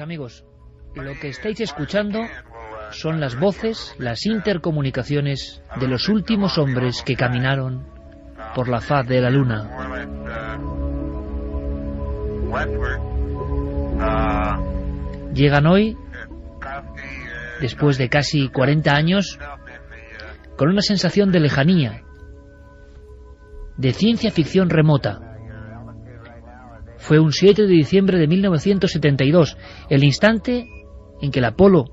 Amigos, lo que estáis escuchando son las voces, las intercomunicaciones de los últimos hombres que caminaron por la faz de la luna. Llegan hoy, después de casi 40 años, con una sensación de lejanía, de ciencia ficción remota. Fue un 7 de diciembre de 1972, el instante en que el Apolo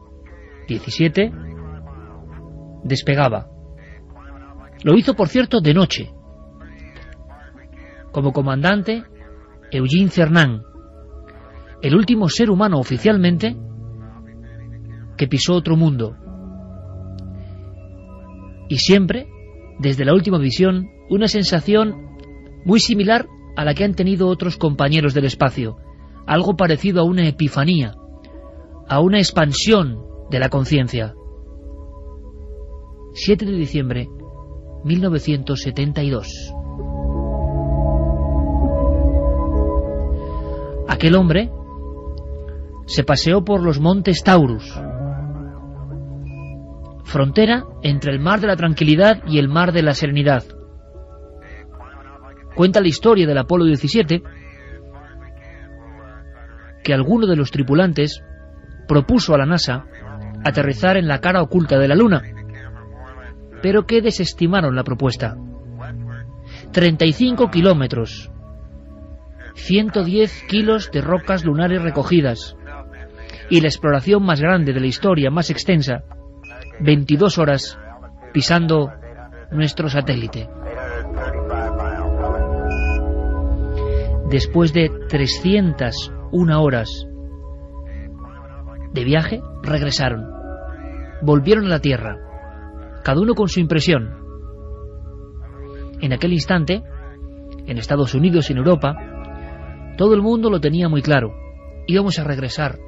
17 despegaba. Lo hizo, por cierto, de noche. Como comandante, Eugene Cernan, el último ser humano oficialmente que pisó otro mundo. Y siempre, desde la última visión, una sensación muy similar a la que han tenido otros compañeros del espacio, algo parecido a una epifanía, a una expansión de la conciencia. 7 de diciembre 1972. Aquel hombre se paseó por los montes Taurus, frontera entre el mar de la tranquilidad y el mar de la serenidad. Cuenta la historia del Apolo 17 que alguno de los tripulantes propuso a la NASA aterrizar en la cara oculta de la Luna, pero que desestimaron la propuesta. 35 kilómetros, 110 kilos de rocas lunares recogidas y la exploración más grande de la historia, más extensa, 22 horas pisando nuestro satélite. Después de 301 horas de viaje, regresaron. Volvieron a la Tierra, cada uno con su impresión. En aquel instante, en Estados Unidos y en Europa, todo el mundo lo tenía muy claro. Íbamos a regresar,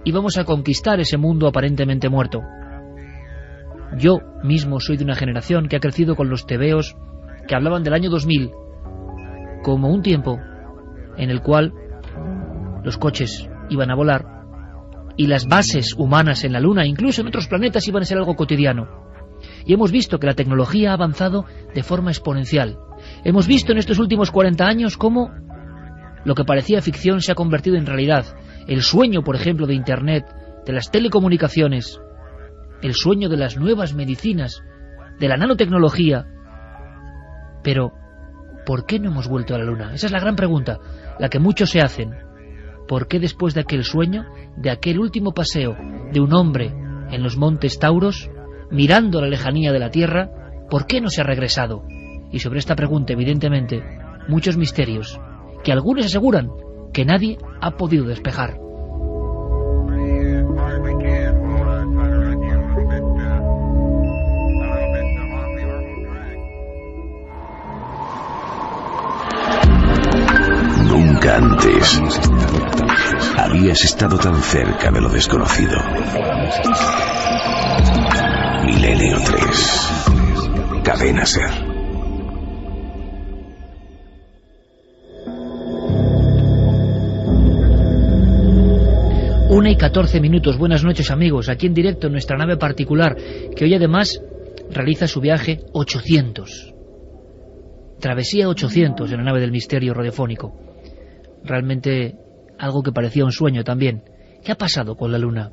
íbamos a conquistar ese mundo aparentemente muerto. Yo mismo soy de una generación que ha crecido con los tebeos que hablaban del año 2000 como un tiempo en el cual los coches iban a volar y las bases humanas en la Luna, incluso en otros planetas, iban a ser algo cotidiano. Y hemos visto que la tecnología ha avanzado de forma exponencial. Hemos visto en estos últimos 40 años cómo lo que parecía ficción se ha convertido en realidad. El sueño, por ejemplo, de Internet, de las telecomunicaciones, el sueño de las nuevas medicinas, de la nanotecnología. Pero ¿por qué no hemos vuelto a la Luna? Esa es la gran pregunta, la que muchos se hacen. ¿Por qué después de aquel sueño, de aquel último paseo de un hombre en los montes Tauros, mirando la lejanía de la Tierra, por qué no se ha regresado? Y sobre esta pregunta, evidentemente, muchos misterios, que algunos aseguran que nadie ha podido despejar. Nunca antes habías estado tan cerca de lo desconocido. Milenio 3. Cadena Ser. Una y 14 minutos. Buenas noches, amigos. Aquí en directo en nuestra nave particular, que hoy además realiza su viaje 800. Travesía 800 en la nave del misterio radiofónico. Realmente algo que parecía un sueño también. ¿Qué ha pasado con la Luna?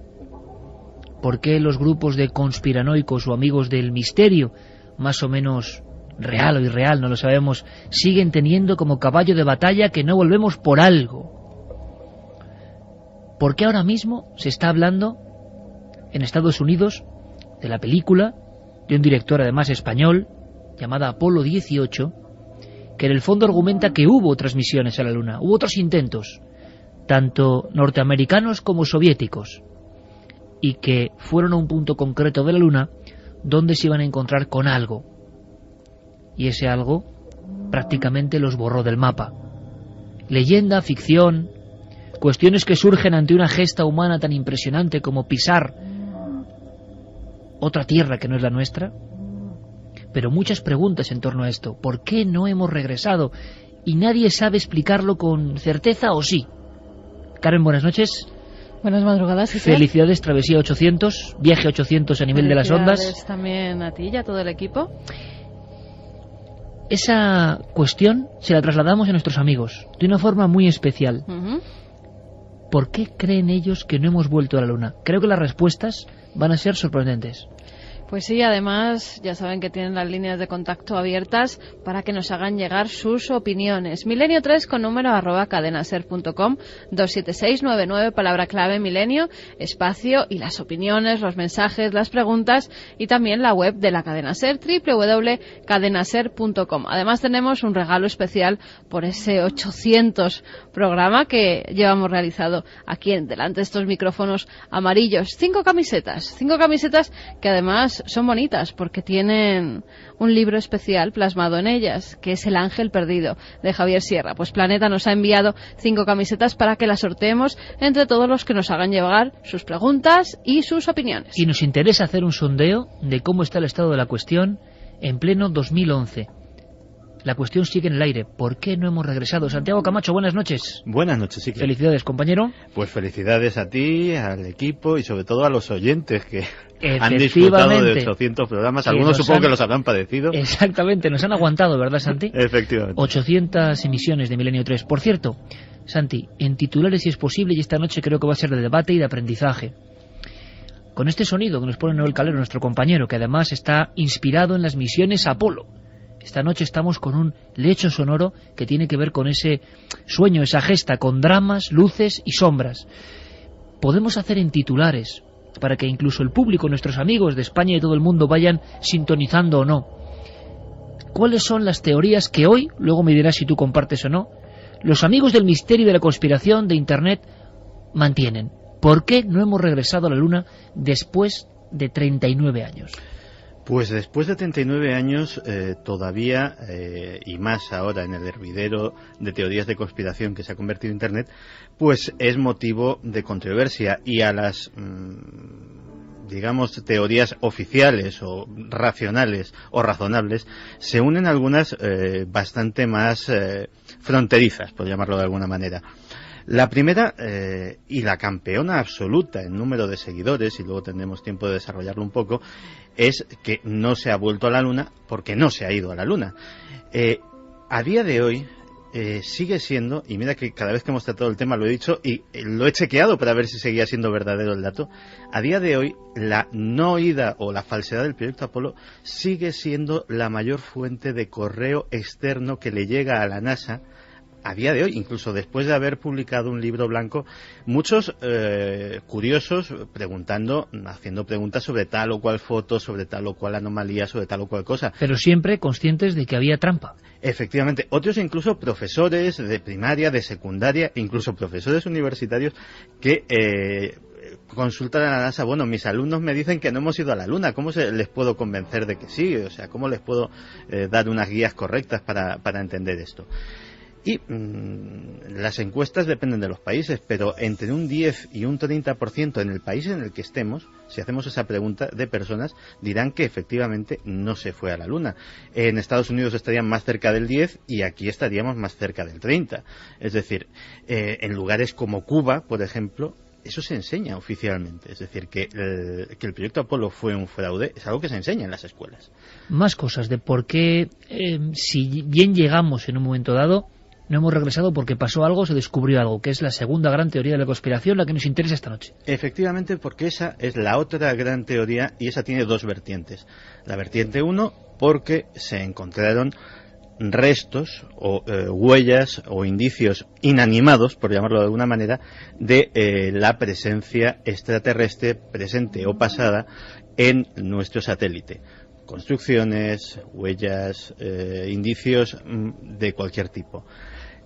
¿Por qué los grupos de conspiranoicos o amigos del misterio, más o menos real o irreal, no lo sabemos, siguen teniendo como caballo de batalla que no volvemos por algo? ¿Por qué ahora mismo se está hablando en Estados Unidos de la película de un director además español llamada Apolo 18, que en el fondo argumenta que hubo otras misiones a la Luna, hubo otros intentos, tanto norteamericanos como soviéticos, y que fueron a un punto concreto de la Luna donde se iban a encontrar con algo, y ese algo prácticamente los borró del mapa. Leyenda, ficción, cuestiones que surgen ante una gesta humana tan impresionante como pisar otra tierra que no es la nuestra. Pero muchas preguntas en torno a esto. ¿Por qué no hemos regresado? Y nadie sabe explicarlo con certeza, ¿o sí? Carmen, buenas noches. Buenas madrugadas, Iker. Felicidades, Travesía 800, viaje 800 a nivel de las ondas. Felicidades también a ti y a todo el equipo. Esa cuestión se la trasladamos a nuestros amigos de una forma muy especial. ¿Por qué creen ellos que no hemos vuelto a la Luna? Creo que las respuestas van a ser sorprendentes. Pues sí, además ya saben que tienen las líneas de contacto abiertas para que nos hagan llegar sus opiniones. Milenio3 con número @cadenaser.com, 27699, palabra clave milenio, espacio y las opiniones, los mensajes, las preguntas y también la web de la cadena Ser, www.cadenaser.com. Además tenemos un regalo especial por ese 800 programa que llevamos realizado aquí delante de estos micrófonos amarillos. 5 camisetas que además son bonitas porque tienen un libro especial plasmado en ellas, que es El Ángel Perdido, de Javier Sierra. Pues Planeta nos ha enviado 5 camisetas para que las sorteemos entre todos los que nos hagan llegar sus preguntas y sus opiniones. Y nos interesa hacer un sondeo de cómo está el estado de la cuestión en pleno 2011. La cuestión sigue en el aire. ¿Por qué no hemos regresado? Santiago Camacho, buenas noches. Buenas noches, sí. Felicidades, compañero. Pues felicidades a ti, al equipo y sobre todo a los oyentes que han disfrutado de 800 programas. Algunos supongo que los habrán padecido. Exactamente, nos han aguantado, ¿verdad, Santi? Efectivamente. 800 emisiones de Milenio 3. Por cierto, Santi, en titulares si es posible, y esta noche creo que va a ser de debate y de aprendizaje. Con este sonido que nos pone Noel Calero, nuestro compañero, que además está inspirado en las misiones Apolo. Esta noche estamos con un lecho sonoro que tiene que ver con ese sueño, esa gesta, con dramas, luces y sombras. Podemos hacer en titulares, para que incluso el público, nuestros amigos de España y de todo el mundo vayan sintonizando o no. ¿Cuáles son las teorías que hoy, luego me dirás si tú compartes o no, los amigos del misterio y de la conspiración de Internet mantienen? ¿Por qué no hemos regresado a la Luna después de 39 años? Pues después de 39 años todavía, y más ahora en el hervidero de teorías de conspiración que se ha convertido en Internet, pues es motivo de controversia, y a las digamos teorías oficiales o racionales o razonables se unen algunas bastante más fronterizas, por llamarlo de alguna manera. La primera, y la campeona absoluta en número de seguidores, y luego tendremos tiempo de desarrollarlo un poco, es que no se ha vuelto a la Luna porque no se ha ido a la Luna. A día de hoy sigue siendo, y mira que cada vez que hemos tratado el tema lo he dicho y lo he chequeado para ver si seguía siendo verdadero el dato, a día de hoy la no ida o la falsedad del proyecto Apolo sigue siendo la mayor fuente de correo externo que le llega a la NASA a día de hoy, incluso después de haber publicado un libro blanco. Muchos curiosos preguntando, haciendo preguntas sobre tal o cual foto, sobre tal o cual anomalía, sobre tal o cual cosa. Pero siempre conscientes de que había trampa. Efectivamente, otros incluso profesores de primaria, de secundaria, incluso profesores universitarios que consultan a la NASA. Bueno, mis alumnos me dicen que no hemos ido a la Luna, ¿cómo les puedo convencer de que sí? O sea, ¿cómo les puedo dar unas guías correctas para entender esto? Y las encuestas dependen de los países, pero entre un 10 y un 30% en el país en el que estemos, si hacemos esa pregunta de personas, dirán que efectivamente no se fue a la Luna. En Estados Unidos estarían más cerca del 10 y aquí estaríamos más cerca del 30. Es decir, en lugares como Cuba, por ejemplo, eso se enseña oficialmente. Es decir, que el proyecto Apolo fue un fraude es algo que se enseña en las escuelas. Más cosas de por qué, si bien llegamos en un momento dado, no hemos regresado porque pasó algo, se descubrió algo, que es la segunda gran teoría de la conspiración, la que nos interesa esta noche. Efectivamente, porque esa es la otra gran teoría, y esa tiene dos vertientes. La vertiente 1, porque se encontraron restos o huellas o indicios inanimados, por llamarlo de alguna manera, de la presencia extraterrestre presente o pasada en nuestro satélite. Construcciones, huellas, indicios de cualquier tipo.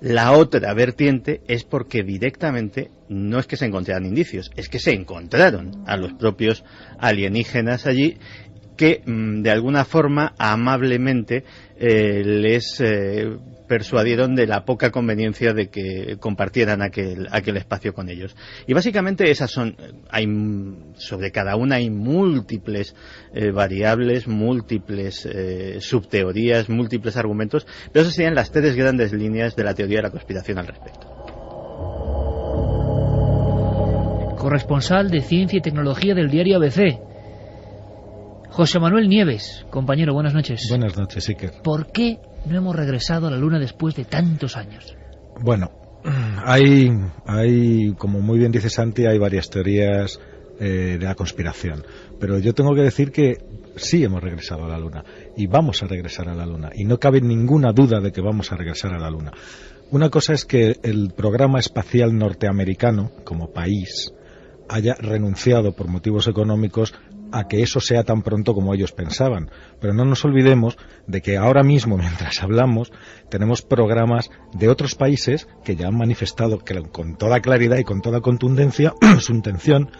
La otra vertiente es porque directamente no es que se encontraran indicios, es que se encontraron a los propios alienígenas allí, que de alguna forma amablemente les persuadieron de la poca conveniencia de que compartieran aquel espacio con ellos. Y básicamente esas son, sobre cada una hay múltiples variables, múltiples subteorías, múltiples argumentos, pero esas serían las tres grandes líneas de la teoría de la conspiración al respecto. corresponsal de Ciencia y Tecnología del diario ABC. José Manuel Nieves, compañero, buenas noches. Buenas noches, Iker. ¿Por qué no hemos regresado a la Luna después de tantos años? Bueno, hay como muy bien dice Santi, hay varias teorías de la conspiración. Pero yo tengo que decir que sí hemos regresado a la Luna y vamos a regresar a la Luna. Y no cabe ninguna duda de que vamos a regresar a la Luna. Una cosa es que el programa espacial norteamericano, como país, haya renunciado por motivos económicos a que eso sea tan pronto como ellos pensaban. Pero no nos olvidemos de que ahora mismo, mientras hablamos, tenemos programas de otros países que ya han manifestado con toda claridad y con toda contundencia su intención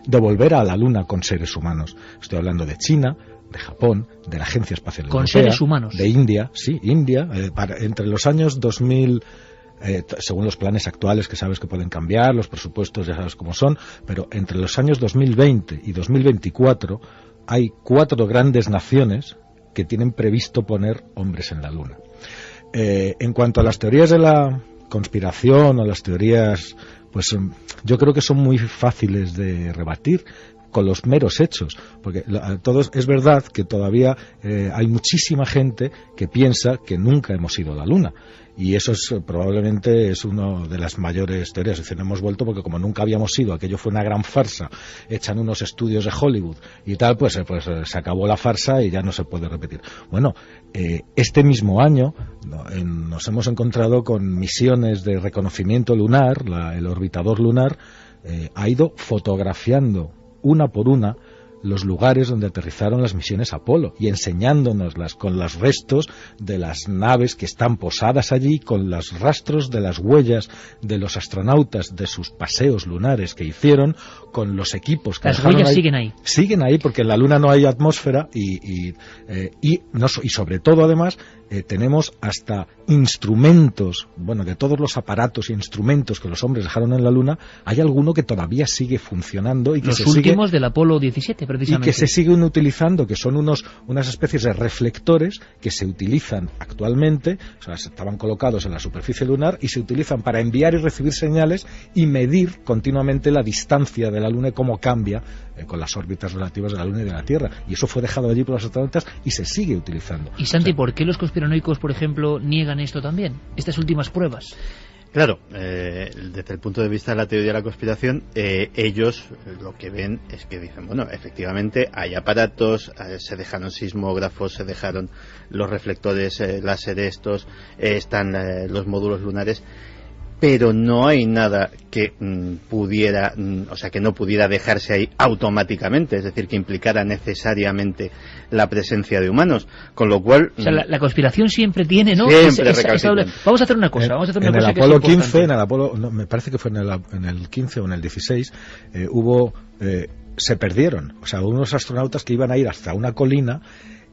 de volver a la Luna con seres humanos. Estoy hablando de China, de Japón, de la Agencia Espacial Europea, con seres humanos, de India, entre los años 2000, según los planes actuales, que sabes que pueden cambiar, los presupuestos ya sabes cómo son, pero entre los años 2020 y 2024 hay 4 grandes naciones que tienen previsto poner hombres en la Luna. En cuanto a las teorías de la conspiración o las teorías, pues yo creo que son muy fáciles de rebatir con los meros hechos, porque es verdad que todavía hay muchísima gente que piensa que nunca hemos ido a la Luna, y eso probablemente es una de las mayores teorías. Es decir, no hemos vuelto porque como nunca habíamos ido, aquello fue una gran farsa, echan unos estudios de Hollywood y tal, pues se acabó la farsa y ya no se puede repetir. Bueno, este mismo año nos hemos encontrado con misiones de reconocimiento lunar. El orbitador lunar ha ido fotografiando una por una los lugares donde aterrizaron las misiones Apolo y enseñándonoslas con los restos de las naves que están posadas allí, con los rastros de las huellas de los astronautas de sus paseos lunares que hicieron, con los equipos que las huellas ahí. Siguen ahí porque en la Luna no hay atmósfera y sobre todo además tenemos hasta instrumentos, de todos los aparatos e instrumentos que los hombres dejaron en la Luna, hay alguno que todavía sigue funcionando y que los últimos del Apolo 17 precisamente. Y que se siguen utilizando, que son unas especies de reflectores que se utilizan actualmente, o sea, estaban colocados en la superficie lunar y se utilizan para enviar y recibir señales y medir continuamente la distancia de la Luna y cómo cambia con las órbitas relativas de la Luna y de la Tierra. Y eso fue dejado allí por los astronautas y se sigue utilizando. Y Santi, ¿por qué los conspiranoicos, por ejemplo, niegan esto también? Estas últimas pruebas. Claro, desde el punto de vista de la teoría de la conspiración, ellos lo que ven es que dicen, bueno, efectivamente hay aparatos, se dejaron sismógrafos, se dejaron los reflectores láser estos, están los módulos lunares, pero no hay nada que pudiera, que no pudiera dejarse ahí automáticamente, es decir, que implicara necesariamente la presencia de humanos, con lo cual... O sea, la conspiración siempre tiene, ¿no? Siempre vamos a hacer una cosa, en el Apolo 15, me parece que fue en el 15 o en el 16, se perdieron, o sea, unos astronautas que iban a ir hasta una colina.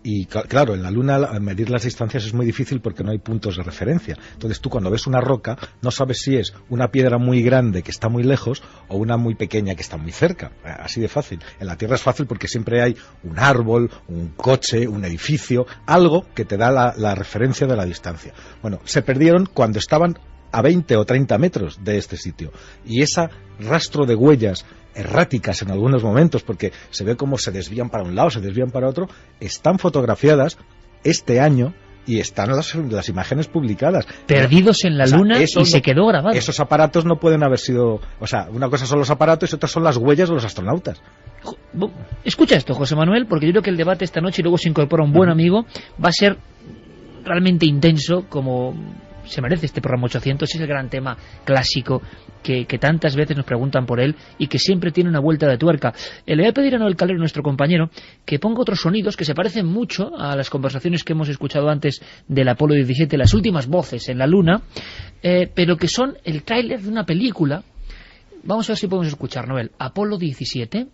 Y claro, en la Luna medir las distancias es muy difícil porque no hay puntos de referencia. Entonces tú cuando ves una roca no sabes si es una piedra muy grande que está muy lejos o una muy pequeña que está muy cerca. Así de fácil. En la Tierra es fácil porque siempre hay un árbol, un coche, un edificio, algo que te da la referencia de la distancia. Bueno, se perdieron cuando estaban a 20 o 30 metros de este sitio. Y ese rastro de huellas erráticas en algunos momentos, porque se ve cómo se desvían para un lado, se desvían para otro, están fotografiadas este año y están las imágenes publicadas. Perdidos en la Luna y se quedó grabado. Esos aparatos no pueden haber sido... O sea, una cosa son los aparatos y otra son las huellas de los astronautas. Escucha esto, José Manuel, porque yo creo que el debate esta noche, y luego se incorpora un buen amigo, va a ser realmente intenso, como se merece este programa 800. Es el gran tema clásico que tantas veces nos preguntan por él y que siempre tiene una vuelta de tuerca. Le voy a pedir a Noel Calero, nuestro compañero, que ponga otros sonidos que se parecen mucho a las conversaciones que hemos escuchado antes del Apolo 17, las últimas voces en la Luna, pero que son el tráiler de una película. Vamos a ver si podemos escuchar, Noel. Apolo 17.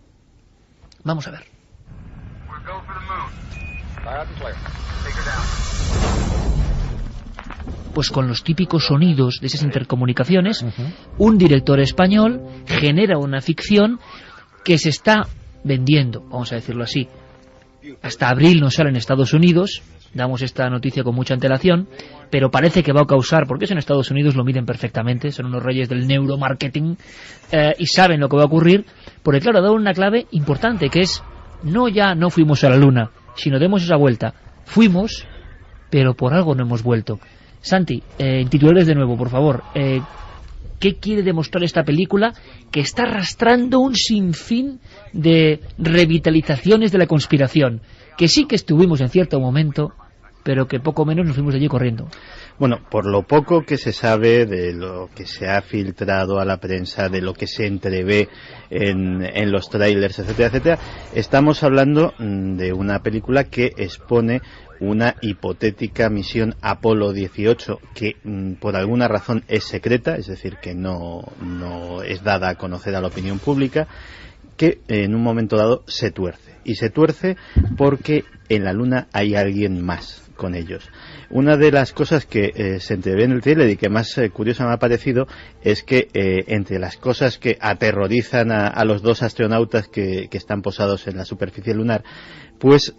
Vamos a ver. Pues con los típicos sonidos de esas intercomunicaciones, un director español genera una ficción que se está vendiendo, vamos a decirlo así. Hasta abril no sale en Estados Unidos, damos esta noticia con mucha antelación, pero parece que va a causar, porque eso en Estados Unidos lo miden perfectamente, son unos reyes del neuromarketing, y saben lo que va a ocurrir, porque claro, ha dado una clave importante, que es, no fuimos a la Luna, sino demos esa vuelta. Fuimos, pero por algo no hemos vuelto. Santi, en titulares de nuevo, por favor, ¿qué quiere demostrar esta película que está arrastrando un sinfín de revitalizaciones de la conspiración? Que sí que estuvimos en cierto momento, pero que poco menos nos fuimos de allí corriendo. Bueno, por lo poco que se sabe, de lo que se ha filtrado a la prensa, de lo que se entrevé en los trailers, etcétera, etcétera, estamos hablando de una película que expone una hipotética misión Apolo 18 que por alguna razón es secreta, es decir, que no es dada a conocer a la opinión pública, que en un momento dado se tuerce. Y se tuerce porque en la Luna hay alguien más con ellos. Una de las cosas que se entrevé en el trailer y que más curiosa me ha parecido es que entre las cosas que aterrorizan a los dos astronautas que están posados en la superficie lunar, pues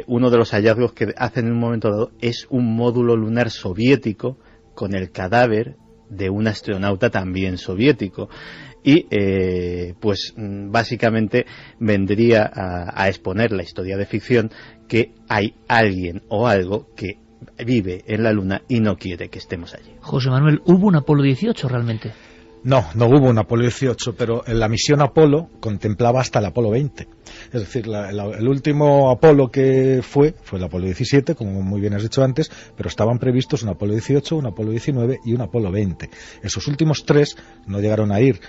uno de los hallazgos que hacen en un momento dado es un módulo lunar soviético con el cadáver de un astronauta también soviético. Y pues básicamente vendría a exponer la historia de ficción que hay alguien o algo que vive en la Luna y no quiere que estemos allí. José Manuel, ¿hubo un Apolo 18 realmente? No hubo un Apolo 18, pero en la misión Apolo contemplaba hasta el Apolo 20. Es decir, el último Apolo que fue el Apolo 17, como muy bien has dicho antes, pero estaban previstos un Apolo 18, un Apolo 19 y un Apolo 20. Esos últimos tres no llegaron a ir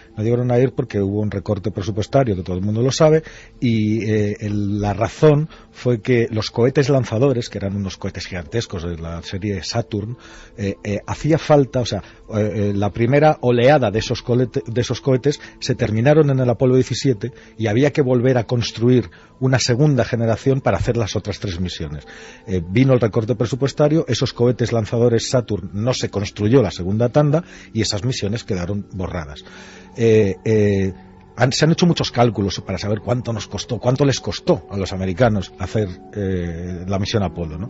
porque hubo un recorte presupuestario, que todo el mundo lo sabe, y la razón fue que los cohetes lanzadores, que eran unos cohetes gigantescos de la serie Saturn, hacía falta, la primera oleada de esos cohetes se terminaron en el Apolo 17 y había que volver a construir una segunda generación para hacer las otras tres misiones. Vino el recorte presupuestario, esos cohetes lanzadores Saturn no se construyó la segunda tanda y esas misiones quedaron borradas. Se han hecho muchos cálculos para saber cuánto les costó a los americanos hacer la misión Apolo, ¿no?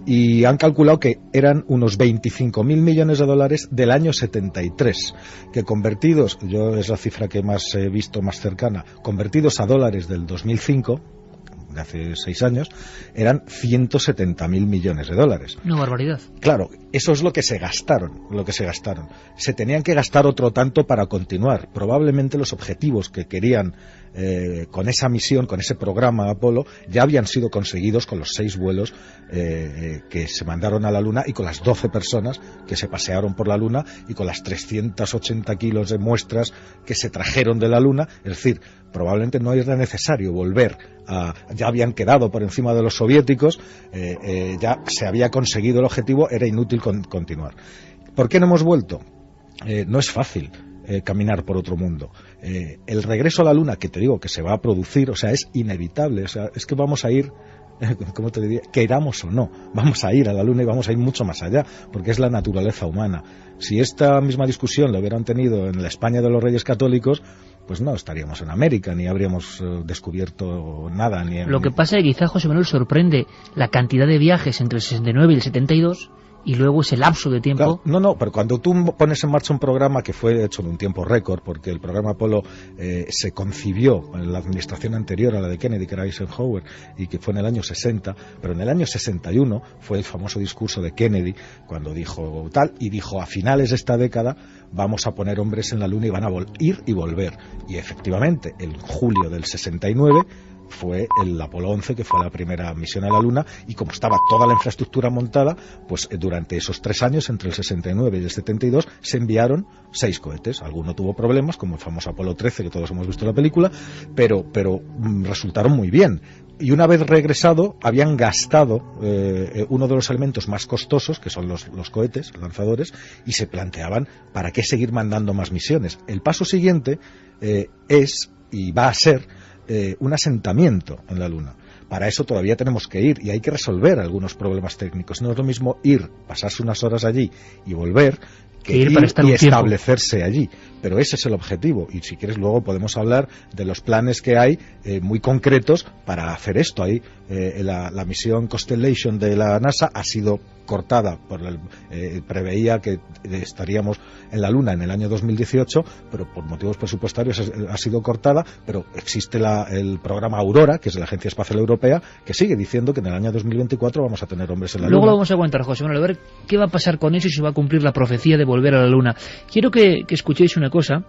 Y han calculado que eran unos 25.000 millones de dólares del año 73, que convertidos, yo es la cifra que más he visto más cercana, convertidos a dólares del 2005, de hace 6 años, eran 170.000 millones de dólares. Una barbaridad. Claro, eso es lo que se gastaron. Se tenían que gastar otro tanto para continuar. Probablemente los objetivos que querían con esa misión, con ese programa Apolo, ya habían sido conseguidos con los 6 vuelos que se mandaron a la Luna y con las 12 personas que se pasearon por la Luna y con las 380 kilos de muestras que se trajeron de la Luna. Es decir, probablemente no era necesario volver ya habían quedado por encima de los soviéticos, ya se había conseguido el objetivo, era inútil continuar. ¿Por qué no hemos vuelto? No es fácil caminar por otro mundo. El regreso a la Luna, que te digo que se va a producir, es inevitable, es que vamos a ir, ¿cómo te diría? Queramos o no, vamos a ir a la Luna y vamos a ir mucho más allá, porque es la naturaleza humana. Si esta misma discusión la hubieran tenido en la España de los Reyes Católicos, pues no estaríamos en América, ni habríamos descubierto nada. Lo que pasa es que quizá José Manuel sorprende la cantidad de viajes entre el 69 y el 72, y luego ese lapso de tiempo... Claro, no, pero cuando tú pones en marcha un programa que fue hecho en un tiempo récord, porque el programa Apolo se concibió en la administración anterior a la de Kennedy, que era Eisenhower, y que fue en el año 60, pero en el año 61 fue el famoso discurso de Kennedy, cuando dijo tal, y dijo, a finales de esta década vamos a poner hombres en la Luna y van a ir y volver. Y efectivamente, en julio del 69... fue el Apolo 11, que fue la primera misión a la Luna, y como estaba toda la infraestructura montada, pues durante esos 3 años, entre el 69 y el 72, se enviaron 6 cohetes. Alguno tuvo problemas, como el famoso Apolo 13, que todos hemos visto en la película, pero resultaron muy bien. Y una vez regresado, habían gastado uno de los elementos más costosos, que son los cohetes lanzadores, y se planteaban, ¿para qué seguir mandando más misiones? El paso siguiente es, y va a ser, un asentamiento en la Luna. Para eso todavía tenemos que ir y hay que resolver algunos problemas técnicos. No es lo mismo ir, pasarse unas horas allí y volver, que ir para estar y establecerse allí. Pero ese es el objetivo, y si quieres luego podemos hablar de los planes que hay muy concretos para hacer esto. Ahí la misión Constellation de la NASA ha sido cortada, preveía que estaríamos en la Luna en el año 2018, pero por motivos presupuestarios ha sido cortada, pero existe el programa Aurora, que es de la Agencia Espacial Europea, que sigue diciendo que en el año 2024 vamos a tener hombres en la Luna. Luego lo vamos a aguantar, José Manuel, a ver qué va a pasar con eso y si va a cumplir la profecía de volver a la Luna. Quiero que escuchéis una cosa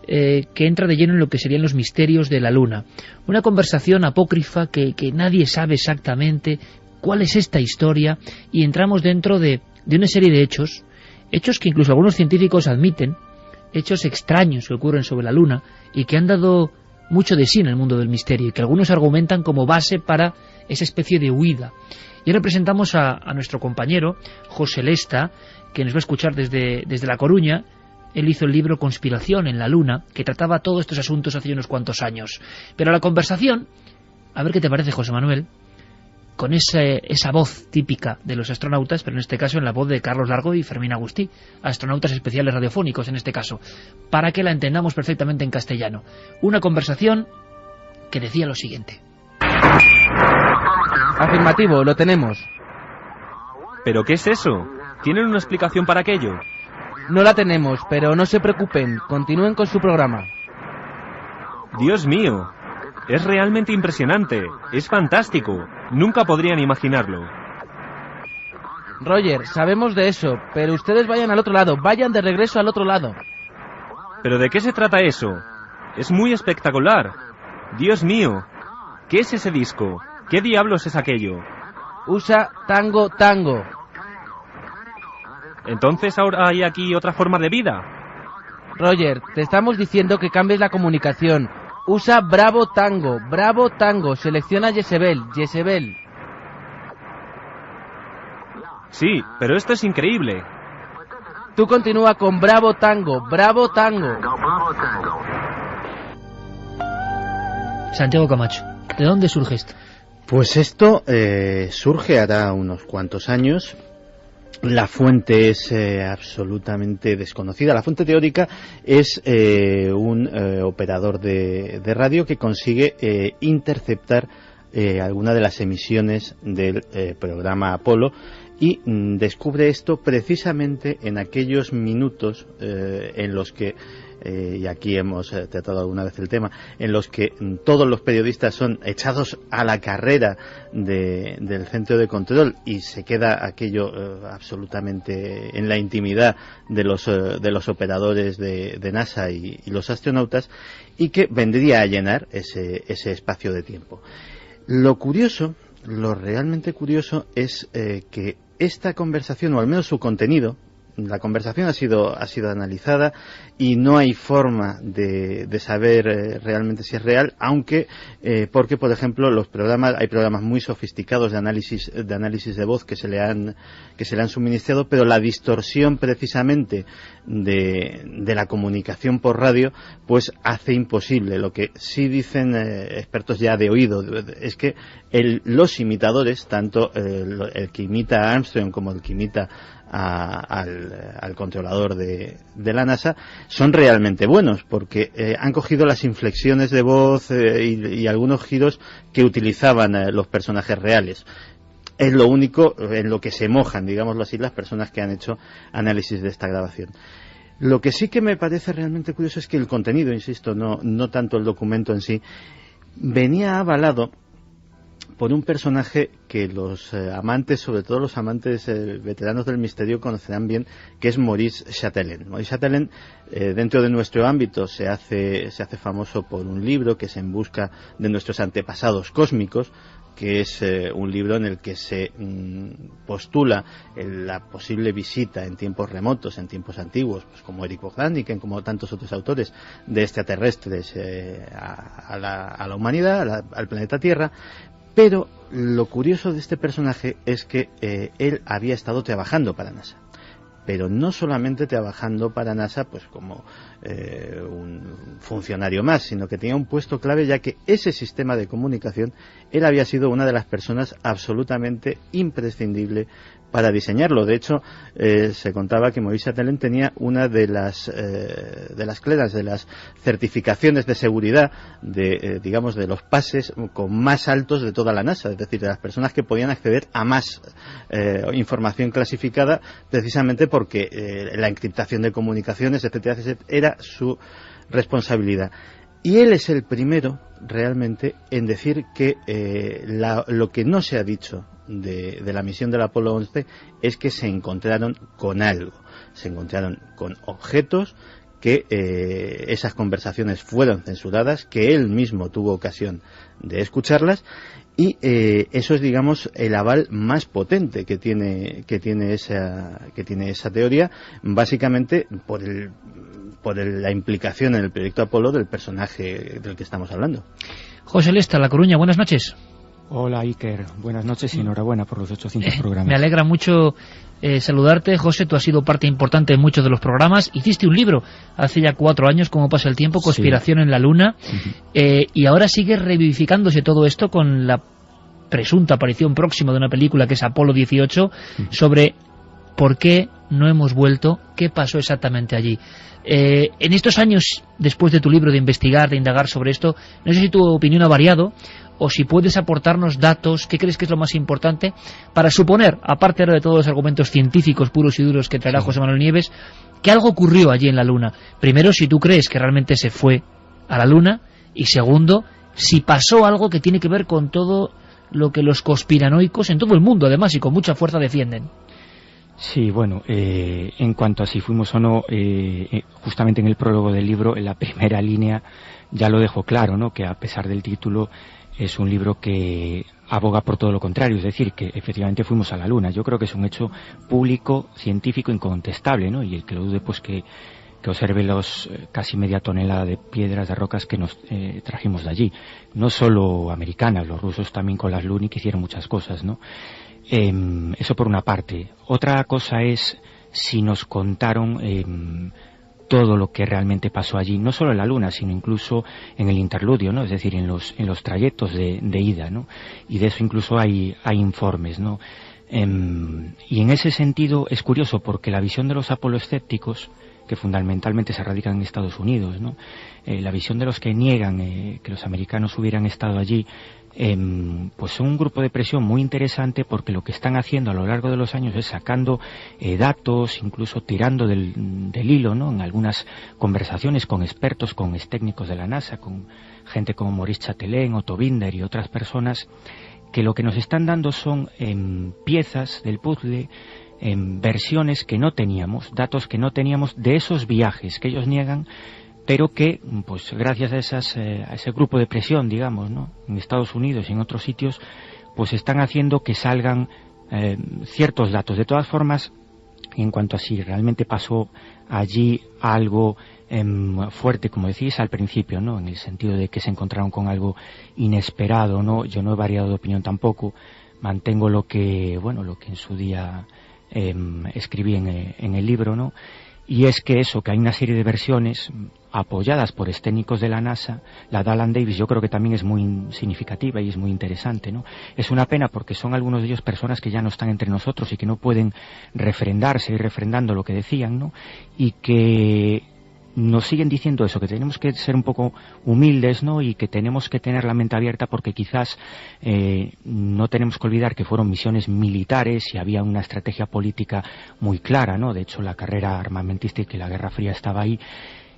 que entra de lleno en lo que serían los misterios de la Luna. Una conversación apócrifa que nadie sabe exactamente cuál es esta historia, y entramos dentro de una serie de hechos que incluso algunos científicos admiten, hechos extraños que ocurren sobre la Luna y que han dado mucho de sí en el mundo del misterio y que algunos argumentan como base para esa especie de huida. Y ahora presentamos a nuestro compañero José Lesta, que nos va a escuchar desde La Coruña. Él hizo el libro Conspiración en la Luna, que trataba todos estos asuntos hace unos cuantos años. Pero la conversación, a ver qué te parece, José Manuel, con esa voz típica de los astronautas, pero en este caso en la voz de Carlos Largo y Fermín Agustí, astronautas especiales radiofónicos en este caso, para que la entendamos perfectamente en castellano. Una conversación que decía lo siguiente. Afirmativo, lo tenemos. ¿Pero qué es eso? ¿Tienen una explicación para aquello? No la tenemos, pero no se preocupen, continúen con su programa. Dios mío, es realmente impresionante, es fantástico, nunca podrían imaginarlo. Roger, sabemos de eso, pero ustedes vayan al otro lado, vayan de regreso al otro lado. ¿Pero de qué se trata eso? Es muy espectacular. Dios mío, ¿qué es ese disco? ¿Qué diablos es aquello? USA Tango Tango. ¿Entonces ahora hay aquí otra forma de vida? Roger, te estamos diciendo que cambies la comunicación. Usa Bravo Tango, selecciona Jezebel. Sí, pero esto es increíble. Tú continúa con Bravo Tango. Santiago Camacho, ¿de dónde surge esto? Pues esto surge hará unos cuantos años. La fuente es absolutamente desconocida. La fuente teórica es un operador de radio que consigue interceptar alguna de las emisiones del programa Apolo y descubre esto precisamente en aquellos minutos en los que, y aquí hemos tratado alguna vez el tema, en los que todos los periodistas son echados a la carrera del centro de control y se queda aquello absolutamente en la intimidad de los operadores de NASA y los astronautas, y que vendría a llenar ese espacio de tiempo. Lo realmente curioso es que esta conversación, o al menos su contenido, la conversación ha sido analizada y no hay forma de saber realmente si es real, aunque porque, por ejemplo, hay programas muy sofisticados de análisis de voz que se le han suministrado, pero la distorsión precisamente de la comunicación por radio pues hace imposible. Lo que sí dicen expertos ya de oído es que los imitadores, tanto el que imita a Armstrong como el que imita al controlador de la NASA, son realmente buenos, porque han cogido las inflexiones de voz y algunos giros que utilizaban los personajes reales. Es lo único en lo que se mojan, digámoslo así, las personas que han hecho análisis de esta grabación. Lo que sí que me parece realmente curioso es que el contenido, insisto, no tanto el documento en sí, venía avalado por un personaje que los amantes, sobre todo los amantes veteranos del misterio, conocerán bien, que es Maurice Chatelain. Maurice Chatelain, dentro de nuestro ámbito, se hace famoso por un libro que es En busca de nuestros antepasados cósmicos, que es un libro en el que se postula la posible visita en tiempos remotos, en tiempos antiguos, pues como Eric Bogdanich, como tantos otros autores, de extraterrestres a la humanidad, al planeta Tierra. Pero lo curioso de este personaje es que él había estado trabajando para NASA. Pero no solamente trabajando para NASA, pues como un funcionario más, sino que tenía un puesto clave, ya que ese sistema de comunicación él había sido una de las personas absolutamente imprescindible para diseñarlo. De hecho, se contaba que Moïse Chatelain tenía una de las cleras, de las certificaciones de seguridad, digamos, de los pases con más altos de toda la NASA, es decir, de las personas que podían acceder a más información clasificada, precisamente porque la encriptación de comunicaciones, etcétera, etcétera, era su responsabilidad. Y él es el primero realmente en decir que lo que no se ha dicho de la misión del Apolo 11 es que se encontraron con algo, se encontraron con objetos, que esas conversaciones fueron censuradas, que él mismo tuvo ocasión de escucharlas, y eso es, digamos, el aval más potente que tiene esa teoría, básicamente por la implicación en el proyecto Apolo del personaje del que estamos hablando. José Lesta, La Coruña, buenas noches. Hola Iker, buenas noches y enhorabuena por los 800 programas. Me alegra mucho saludarte, José. Tú has sido parte importante en muchos de los programas. Hiciste un libro hace ya 4 años, Cómo pasa el tiempo, Conspiración en la Luna, y ahora sigue revivificándose todo esto con la presunta aparición próxima de una película que es Apolo 18, sobre por qué no hemos vuelto, qué pasó exactamente allí. En estos años, después de tu libro, de investigar, de indagar sobre esto, no sé si tu opinión ha variado, o si puedes aportarnos datos, ¿qué crees que es lo más importante para suponer, aparte ahora de todos los argumentos científicos puros y duros que traerá José Manuel Nieves, que algo ocurrió allí en la Luna? Primero, si tú crees que realmente se fue a la Luna, y segundo, si pasó algo que tiene que ver con todo lo que los conspiranoicos en todo el mundo, además, y con mucha fuerza defienden. Sí, bueno, en cuanto a si fuimos o no, justamente en el prólogo del libro, en la primera línea, ya lo dejo claro, ¿no?, que a pesar del título, es un libro que aboga por todo lo contrario, es decir, que efectivamente fuimos a la Luna. Yo creo que es un hecho público, científico, incontestable, ¿no?, y el que lo dude, pues que observe los casi media tonelada de piedras, de rocas que nos trajimos de allí. No solo americanas, los rusos también con las Lunik hicieron muchas cosas, ¿no? Eso por una parte. Otra cosa es si nos contaron todo lo que realmente pasó allí, no solo en la Luna, sino incluso en el interludio, ¿no?, es decir, en los trayectos de ida, ¿no?, y de eso incluso hay informes, ¿no? Y en ese sentido es curioso, porque la visión de los apoloescépticos, que fundamentalmente se radican en Estados Unidos, ¿no?, la visión de los que niegan que los americanos hubieran estado allí, pues son un grupo de presión muy interesante, porque lo que están haciendo a lo largo de los años es sacando datos, incluso tirando del hilo, ¿no?, en algunas conversaciones con expertos, con técnicos de la NASA, con gente como Moïse Chatelain, Otto Binder y otras personas, que lo que nos están dando son piezas del puzzle, versiones que no teníamos, datos que no teníamos de esos viajes que ellos niegan, pero que, pues gracias a ese grupo de presión, digamos, ¿no?, en Estados Unidos y en otros sitios, pues están haciendo que salgan ciertos datos. De todas formas, en cuanto a si realmente pasó allí algo fuerte, como decís al principio, ¿no?, en el sentido de que se encontraron con algo inesperado, ¿no?, yo no he variado de opinión tampoco, mantengo lo que en su día escribí en el libro, ¿no?, y es que hay una serie de versiones apoyadas por técnicos de la NASA. La de Alan Davis yo creo que también es muy significativa y es muy interesante, ¿no? Es una pena, porque son algunos de ellos personas que ya no están entre nosotros y que no pueden seguir refrendando lo que decían, ¿no?, y que nos siguen diciendo eso, que tenemos que ser un poco humildes, ¿no?, y que tenemos que tener la mente abierta, porque quizás no tenemos que olvidar que fueron misiones militares y había una estrategia política muy clara, ¿no? De hecho, la carrera armamentística y la Guerra Fría estaba ahí,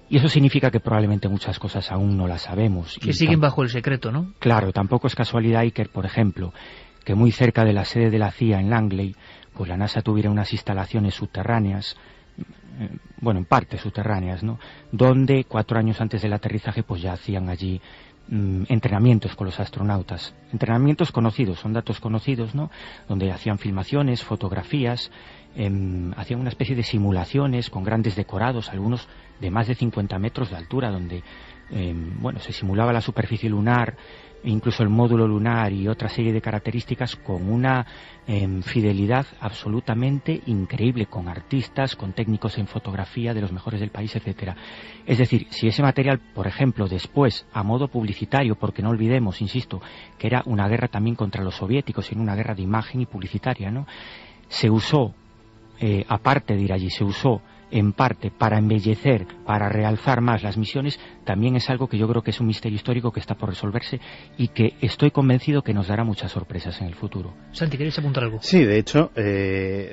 y eso significa que probablemente muchas cosas aún no las sabemos. Que siguen bajo el secreto, ¿no? Claro, tampoco es casualidad, Iker, por ejemplo, que muy cerca de la sede de la CIA en Langley, pues la NASA tuviera unas instalaciones subterráneas, en parte subterráneas, ¿no?, donde 4 años antes del aterrizaje pues ya hacían allí entrenamientos con los astronautas, entrenamientos conocidos, son datos conocidos, ¿no?, donde hacían filmaciones, fotografías, hacían una especie de simulaciones con grandes decorados, algunos de más de 50 metros de altura, donde bueno, se simulaba la superficie lunar, incluso el módulo lunar y otra serie de características con una fidelidad absolutamente increíble, con artistas, con técnicos en fotografía de los mejores del país, etcétera. Es decir, si ese material, por ejemplo, después, a modo publicitario, porque no olvidemos, insisto, que era una guerra también contra los soviéticos, sino una guerra de imagen y publicitaria, ¿no? Se usó, aparte de ir allí, se usó en parte para embellecer, para realzar más las misiones, también es algo que yo creo que es un misterio histórico que está por resolverse y que estoy convencido que nos dará muchas sorpresas en el futuro. Santi, ¿queréis apuntar algo? Sí, de hecho,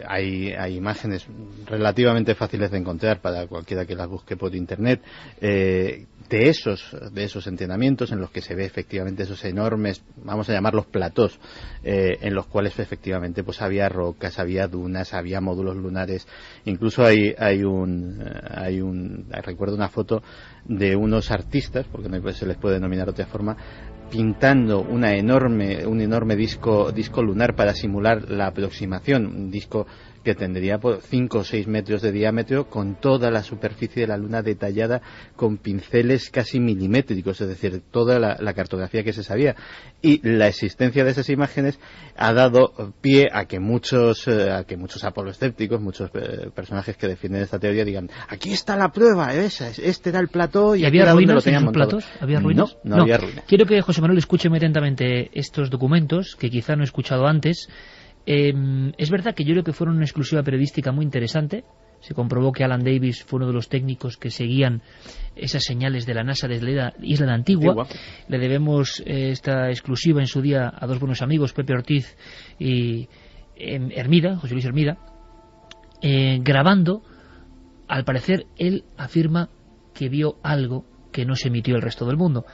hay imágenes relativamente fáciles de encontrar para cualquiera que las busque por internet, de esos entrenamientos en los que se ve efectivamente esos enormes, vamos a llamarlos platós, en los cuales efectivamente pues había rocas, había dunas, había módulos lunares. Incluso recuerdo una foto de unos artistas, porque no se les puede denominar de otra forma, pintando un enorme disco lunar para simular la aproximación, un disco que tendría por 5 o 6 metros de diámetro, con toda la superficie de la Luna detallada con pinceles casi milimétricos, es decir, toda la cartografía que se sabía. Y la existencia de esas imágenes ha dado pie a que muchos apoloescépticos, muchos personajes que defienden esta teoría digan: aquí está la prueba, este era el plató y había ruinas en esos montado. platos. ¿Había ruinas? No había ruinas. Quiero que José Manuel escuche muy atentamente estos documentos que quizá no he escuchado antes. Es verdad que yo creo que fueron una exclusiva periodística muy interesante. Se comprobó que Alan Davis fue uno de los técnicos que seguían esas señales de la NASA desde la isla de Antigua. Le debemos esta exclusiva en su día a dos buenos amigos, Pepe Ortiz y José Luis Hermida, grabando. Al parecer él afirma que vio algo que no se emitió al resto del mundo,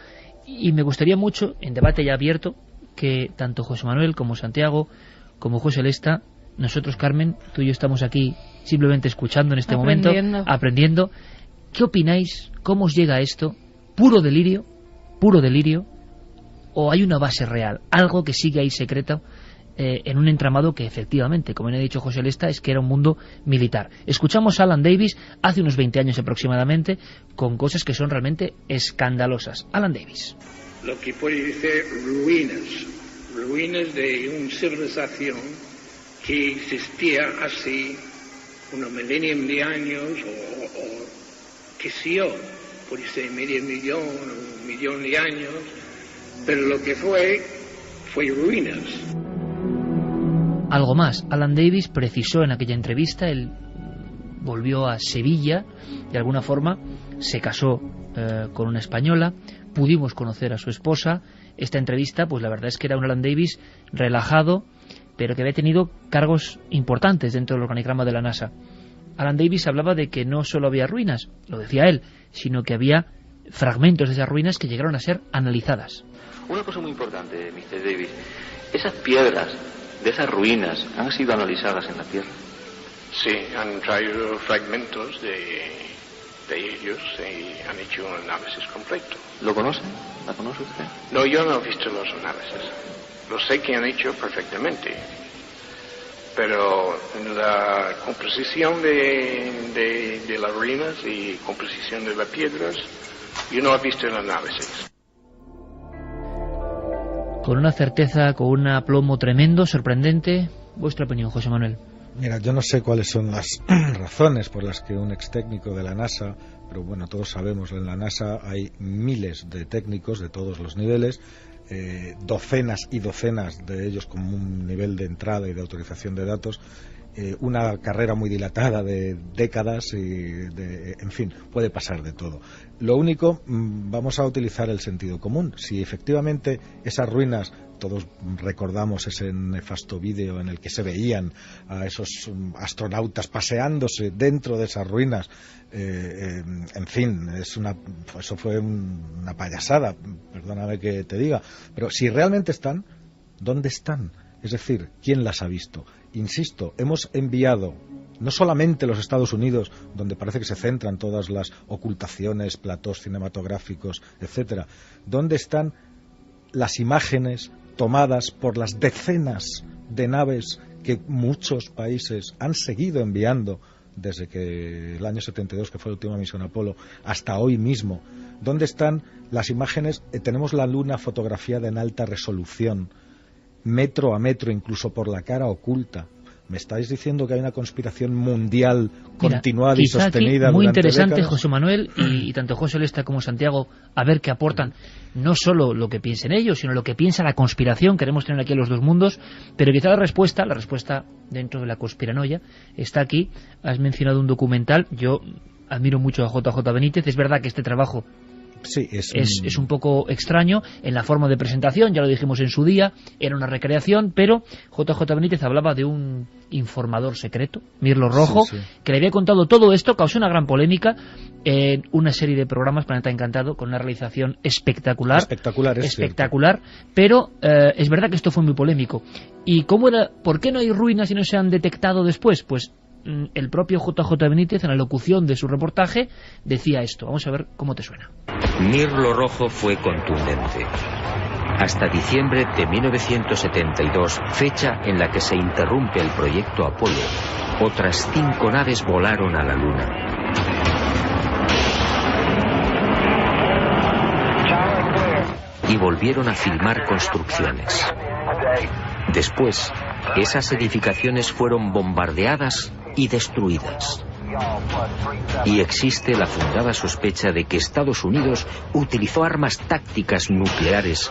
y me gustaría mucho, en debate ya abierto, que tanto José Manuel como Santiago como José Lesta, nosotros, Carmen, tú y yo estamos aquí simplemente escuchando en este momento, aprendiendo. ¿Qué opináis? ¿Cómo os llega esto? ¿Puro delirio? ¿O hay una base real? Algo que sigue ahí secreto en un entramado que efectivamente, como me ha dicho José Lesta, es que era un mundo militar. Escuchamos a Alan Davis hace unos 20 años aproximadamente, con cosas que son realmente escandalosas. Alan Davis. Lo que puede decir ruinas de una civilización que existía hace unos milenios de años, o qué sé yo, puede ser medio millón o 1 millón de años, pero lo que fue ruinas. Algo más, Alan Davis precisó en aquella entrevista, él volvió a Sevilla, de alguna forma se casó con una española, pudimos conocer a su esposa. Esta entrevista, pues la verdad es que era un Alan Davis relajado, pero que había tenido cargos importantes dentro del organigrama de la NASA. Alan Davis hablaba de que no solo había ruinas, lo decía él, sino que había fragmentos de esas ruinas que llegaron a ser analizadas. Una cosa muy importante, Mr. Davis, esas piedras de esas ruinas han sido analizadas en la Tierra. Sí, han traído fragmentos de ellos y han hecho un análisis completo. ¿Lo conoce? ¿La conoce usted? No, yo no he visto los análisis. Lo sé que han hecho perfectamente. Pero en la composición de las ruinas y composición de las piedras, yo no he visto el análisis. Con una certeza, con un aplomo tremendo, sorprendente. ¿Vuestra opinión, José Manuel? Mira, yo no sé cuáles son las razones por las que un ex técnico de la NASA, pero bueno, todos sabemos, en la NASA hay miles de técnicos de todos los niveles, docenas y docenas de ellos con un nivel de entrada y de autorización de datos, una carrera muy dilatada de décadas en fin, puede pasar de todo. Lo único, vamos a utilizar el sentido común. Si efectivamente esas ruinas, todos recordamos ese nefasto vídeo en el que se veían a esos astronautas paseándose dentro de esas ruinas, en fin, eso fue una payasada, perdóname que te diga, pero si realmente están, ¿dónde están? Es decir, ¿quién las ha visto? Insisto, hemos enviado no solamente los Estados Unidos, donde parece que se centran todas las ocultaciones, platós cinematográficos, etcétera. ¿Dónde están las imágenes tomadas por las decenas de naves que muchos países han seguido enviando desde que el año 72, que fue la última misión Apolo, hasta hoy mismo? ¿Dónde están las imágenes? Tenemos la Luna fotografiada en alta resolución, metro a metro, incluso por la cara oculta. ¿Me estáis diciendo que hay una conspiración mundial continuada y sostenida aquí, muy durante interesante, décadas? José Manuel, y tanto José Lesta como Santiago, a ver qué aportan, no solo lo que piensen ellos, sino lo que piensa la conspiración. Queremos tener aquí a los dos mundos, pero quizá la respuesta dentro de la conspiranoia está aquí. Has mencionado un documental, yo admiro mucho a JJ Benítez. Es verdad que este trabajo sí, es un poco extraño en la forma de presentación, ya lo dijimos en su día, era una recreación, pero JJ Benítez hablaba de un informador secreto, Mirlo Rojo, que le había contado todo esto. Causó una gran polémica en una serie de programas, Planeta Encantado, con una realización espectacular, pero es verdad que esto fue muy polémico. ¿Y por qué no hay ruinas y no se han detectado después? Pues el propio JJ Benítez, en la locución de su reportaje, decía esto. Vamos a ver cómo te suena. Mirlo Rojo fue contundente. Hasta diciembre de 1972, fecha en la que se interrumpe el proyecto Apolo, otras 5 naves volaron a la Luna. Y volvieron a filmar construcciones. Después, esas edificaciones fueron bombardeadas y destruidas. Y existe la fundada sospecha de que Estados Unidos utilizó armas tácticas nucleares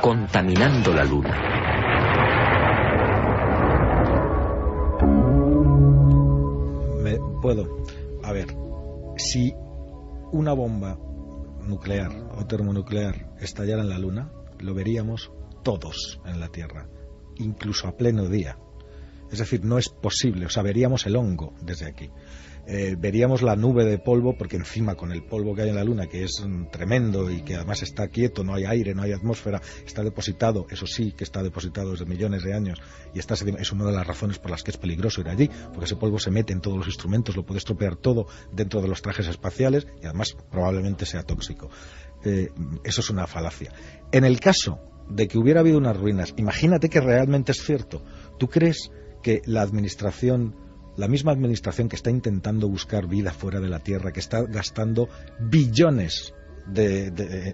contaminando la Luna. A ver, si una bomba nuclear o termonuclear estallara en la Luna, lo veríamos todos en la Tierra, incluso a pleno día. Es decir, no es posible, o sea, veríamos el hongo desde aquí. Veríamos la nube de polvo, porque encima con el polvo que hay en la Luna, que es tremendo y que además está quieto, no hay aire, no hay atmósfera, está depositado, eso sí que está depositado desde millones de años, y es una de las razones por las que es peligroso ir allí, porque ese polvo se mete en todos los instrumentos, lo puede estropear todo dentro de los trajes espaciales y además probablemente sea tóxico. Eso es una falacia. En el caso de que hubiera habido unas ruinas, imagínate que realmente es cierto. ¿Tú crees que la misma administración que está intentando buscar vida fuera de la Tierra, que está gastando billones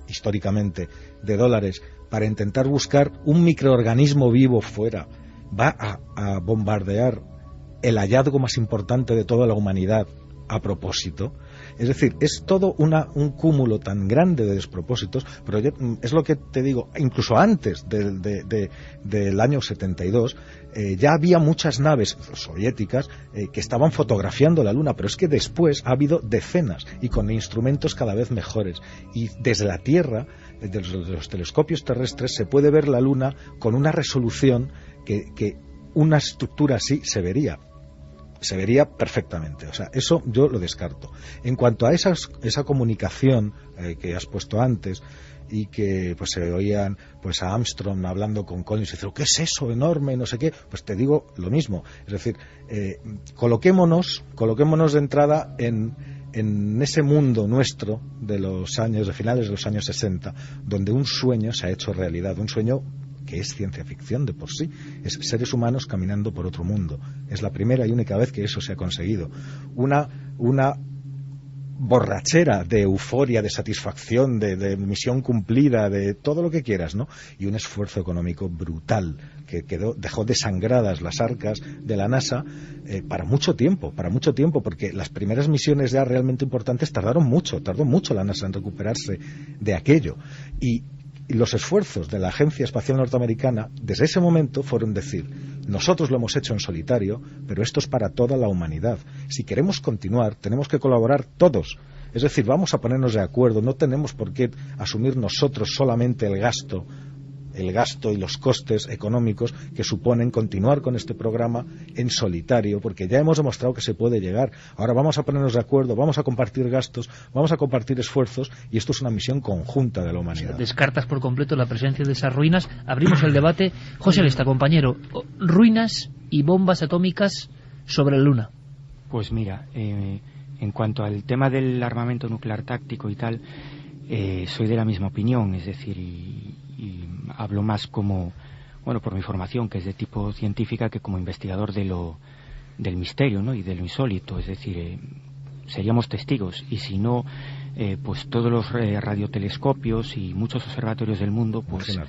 históricamente de dólares para intentar buscar un microorganismo vivo fuera, va a bombardear el hallazgo más importante de toda la humanidad a propósito? Es decir, es todo un cúmulo tan grande de despropósitos, pero es lo que te digo, incluso antes del año 72, ya había muchas naves soviéticas que estaban fotografiando la Luna, pero es que después ha habido decenas y con instrumentos cada vez mejores. Y desde la Tierra, desde los telescopios terrestres, se puede ver la Luna con una resolución que una estructura así se vería perfectamente. O sea, eso yo lo descarto. En cuanto a esa comunicación que has puesto antes y que pues se oían pues a Armstrong hablando con Collins y diciendo ¿qué es eso enorme? No sé qué. Pues te digo lo mismo. Es decir, coloquémonos de entrada en ese mundo nuestro de finales de los años 60, donde un sueño se ha hecho realidad, un sueño que es ciencia ficción de por sí, es seres humanos caminando por otro mundo. Es la primera y única vez que eso se ha conseguido. Una borrachera de euforia, de satisfacción, de misión cumplida, de todo lo que quieras, ¿no? Y un esfuerzo económico brutal que dejó desangradas las arcas de la NASA para mucho tiempo, porque las primeras misiones ya realmente importantes tardó mucho la NASA en recuperarse de aquello. Y los esfuerzos de la Agencia Espacial Norteamericana desde ese momento fueron decir, nosotros lo hemos hecho en solitario, pero esto es para toda la humanidad. Si queremos continuar, tenemos que colaborar todos. Es decir, vamos a ponernos de acuerdo, no tenemos por qué asumir nosotros solamente el gasto y los costes económicos que suponen continuar con este programa en solitario, porque ya hemos demostrado que se puede llegar. Ahora vamos a ponernos de acuerdo, vamos a compartir gastos, vamos a compartir esfuerzos, y esto es una misión conjunta de la humanidad. Descartas por completo la presencia de esas ruinas. Abrimos el debate. José Lesta, compañero, ruinas y bombas atómicas sobre la Luna. Pues mira, en cuanto al tema del armamento nuclear táctico y tal, soy de la misma opinión, es decir, y hablo más como, por mi formación, que es de tipo científica, que como investigador de lo del misterio, ¿no?, y de lo insólito. Es decir, seríamos testigos, y si no, pues todos los radiotelescopios y muchos observatorios del mundo pues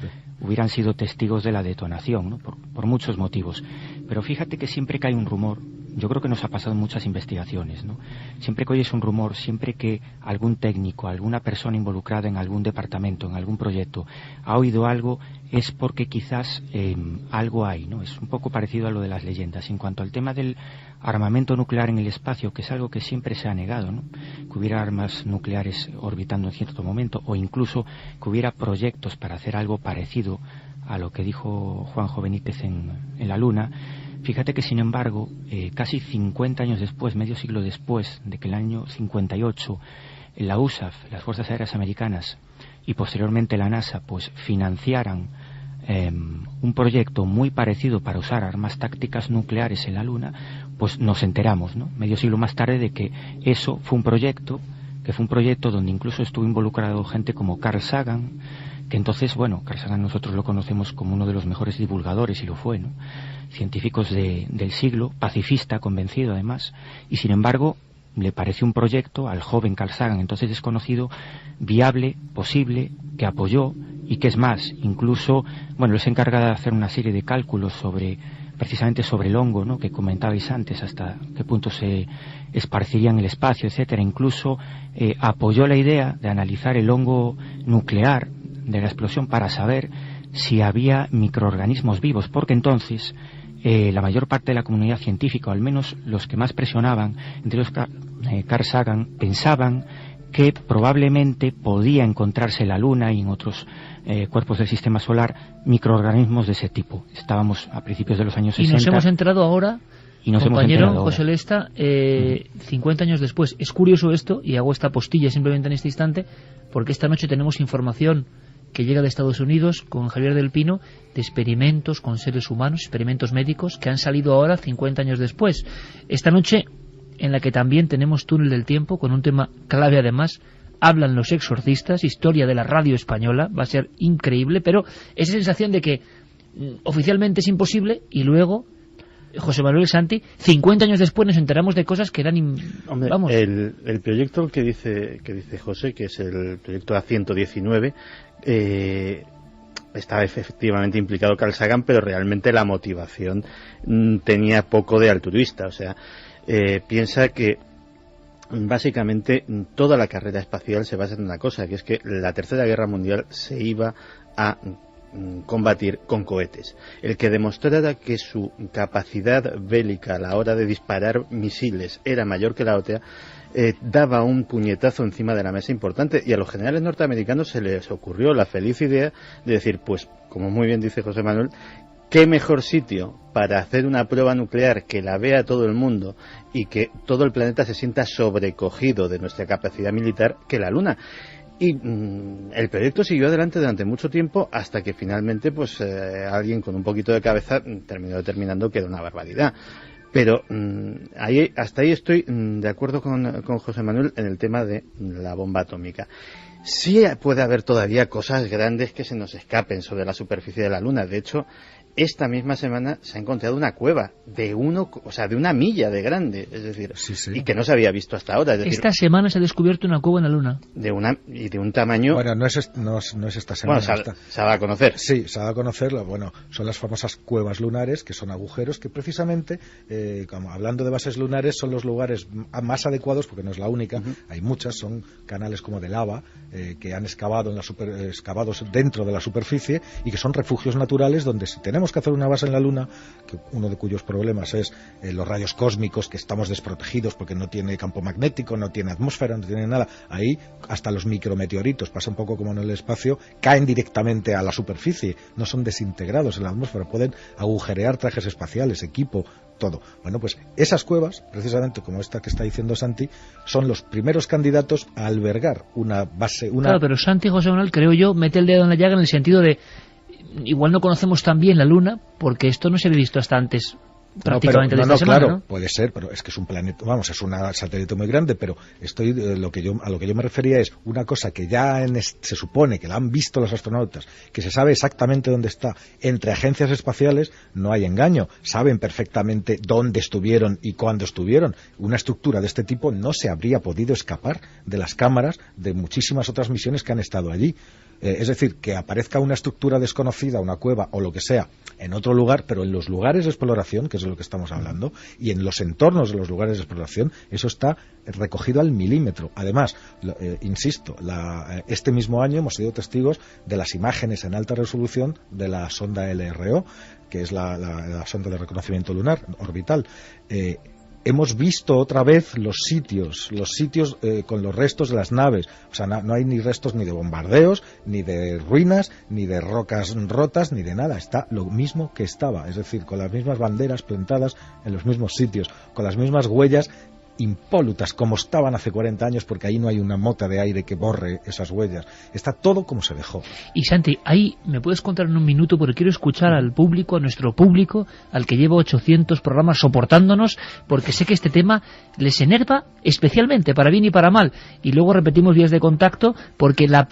hubieran sido testigos de la detonación, ¿no?, por muchos motivos. Pero fíjate que siempre que hay un rumor, yo creo que nos ha pasado en muchas investigaciones, ¿no?, siempre que oyes un rumor, siempre que algún técnico, alguna persona involucrada en algún departamento, en algún proyecto, ha oído algo, es porque quizás algo hay, ¿no? Es un poco parecido a lo de las leyendas. En cuanto al tema del armamento nuclear en el espacio, que es algo que siempre se ha negado, ¿no?, que hubiera armas nucleares orbitando en cierto momento, o incluso que hubiera proyectos para hacer algo parecido a lo que dijo Juanjo Benítez en la Luna. Fíjate que, sin embargo, casi 50 años después, medio siglo después de que el año 58 la USAF, las Fuerzas Aéreas Americanas, y posteriormente la NASA, pues financiaran un proyecto muy parecido para usar armas tácticas nucleares en la Luna, pues nos enteramos, ¿no?, medio siglo más tarde, de que eso fue un proyecto, donde incluso estuvo involucrado gente como Carl Sagan, que entonces, bueno, Carl Sagan nosotros lo conocemos como uno de los mejores divulgadores, y lo fue, ¿no?, científicos del siglo, pacifista, convencido además, y sin embargo le pareció un proyecto al joven Carl Sagan, entonces desconocido, viable, posible, que apoyó, y que es más, incluso, bueno, él se encarga de hacer una serie de cálculos precisamente sobre el hongo, ¿no?, que comentabais antes, hasta qué punto se esparciría en el espacio, etcétera. Incluso apoyó la idea de analizar el hongo nuclear de la explosión para saber si había microorganismos vivos, porque entonces la mayor parte de la comunidad científica, o al menos los que más presionaban, entre ellos Carl Sagan, pensaban que probablemente podía encontrarse en la Luna y en otros cuerpos del sistema solar microorganismos de ese tipo. Estábamos a principios de los años 60. Y nos hemos enterado ahora, compañero José Lesta, 50 años después. Es curioso esto, y hago esta postilla simplemente en este instante, porque esta noche tenemos información que llega de Estados Unidos con Javier del Pino, de experimentos con seres humanos, experimentos médicos que han salido ahora 50 años después. Esta noche, en la que también tenemos Túnel del Tiempo, con un tema clave además, hablan los exorcistas, historia de la radio española, va a ser increíble, pero esa sensación de que oficialmente es imposible, y luego José Manuel Santi, 50 años después nos enteramos de cosas que eran... Hombre, vamos. El proyecto que dice José, que es el proyecto A119, estaba efectivamente implicado Carl Sagan, pero realmente la motivación tenía poco de altruista. O sea, piensa que básicamente toda la carrera espacial se basa en una cosa, que es que la Tercera Guerra Mundial se iba a combatir con cohetes. El que demostrara que su capacidad bélica a la hora de disparar misiles era mayor que la otra, daba un puñetazo encima de la mesa importante, y a los generales norteamericanos se les ocurrió la feliz idea de decir, pues, como muy bien dice José Manuel, ¿qué mejor sitio para hacer una prueba nuclear que la vea todo el mundo y que todo el planeta se sienta sobrecogido de nuestra capacidad militar que la Luna? Y el proyecto siguió adelante durante mucho tiempo, hasta que finalmente pues alguien con un poquito de cabeza terminó determinando que era una barbaridad. Pero hasta ahí estoy de acuerdo con José Manuel en el tema de la bomba atómica. Sí puede haber todavía cosas grandes que se nos escapen sobre la superficie de la Luna. De hecho, esta misma semana se ha encontrado una cueva de una milla de grande, es decir, y que no se había visto hasta ahora. Es decir, esta semana se ha descubierto una cueva en la Luna. De un tamaño... Bueno, no es esta semana. Bueno, se ha dado a conocer. Sí, se ha dado a conocer. Bueno, son las famosas cuevas lunares, que son agujeros que precisamente, como hablando de bases lunares, son los lugares más adecuados, porque no es la única. Hay muchas, son canales como de lava que han excavados dentro de la superficie, y que son refugios naturales donde, si tenemos que hacer una base en la Luna, que uno de cuyos problemas es los rayos cósmicos, que estamos desprotegidos porque no tiene campo magnético, no tiene atmósfera, no tiene nada, ahí hasta los micrometeoritos, pasa un poco como en el espacio, caen directamente a la superficie, no son desintegrados en la atmósfera, pueden agujerear trajes espaciales, equipo, todo. Bueno, pues esas cuevas, precisamente como esta que está diciendo Santi, son los primeros candidatos a albergar una base... Claro, pero Santi, José Manuel, creo yo, mete el dedo en la llaga en el sentido de igual no conocemos tan bien la Luna, porque esto no se había visto hasta antes prácticamente de esta semana, claro, ¿no? puede ser, pero es que es un planeta, vamos, es un satélite muy grande, pero a lo que yo me refería es una cosa que ya se supone que la han visto los astronautas, que se sabe exactamente dónde está. Entre agencias espaciales no hay engaño, saben perfectamente dónde estuvieron y cuándo estuvieron. Una estructura de este tipo no se habría podido escapar de las cámaras de muchísimas otras misiones que han estado allí. Es decir, que aparezca una estructura desconocida, una cueva o lo que sea, en otro lugar, pero en los lugares de exploración, que es de lo que estamos hablando, y en los entornos de los lugares de exploración, eso está recogido al milímetro. Además, insisto, este mismo año hemos sido testigos de las imágenes en alta resolución de la sonda LRO, que es la sonda de reconocimiento lunar orbital. Hemos visto otra vez los sitios con los restos de las naves. O sea, no hay ni restos ni de bombardeos, ni de ruinas, ni de rocas rotas, ni de nada. Está lo mismo que estaba, es decir, con las mismas banderas plantadas en los mismos sitios, con las mismas huellas impolutas como estaban hace 40 años, porque ahí no hay una mota de aire que borre esas huellas. Está todo como se dejó. Y Santi, ahí me puedes contar en un minuto, porque quiero escuchar al público, a nuestro público, al que llevo 800 programas soportándonos, porque sé que este tema les enerva especialmente, para bien y para mal. Y luego repetimos vías de contacto, porque la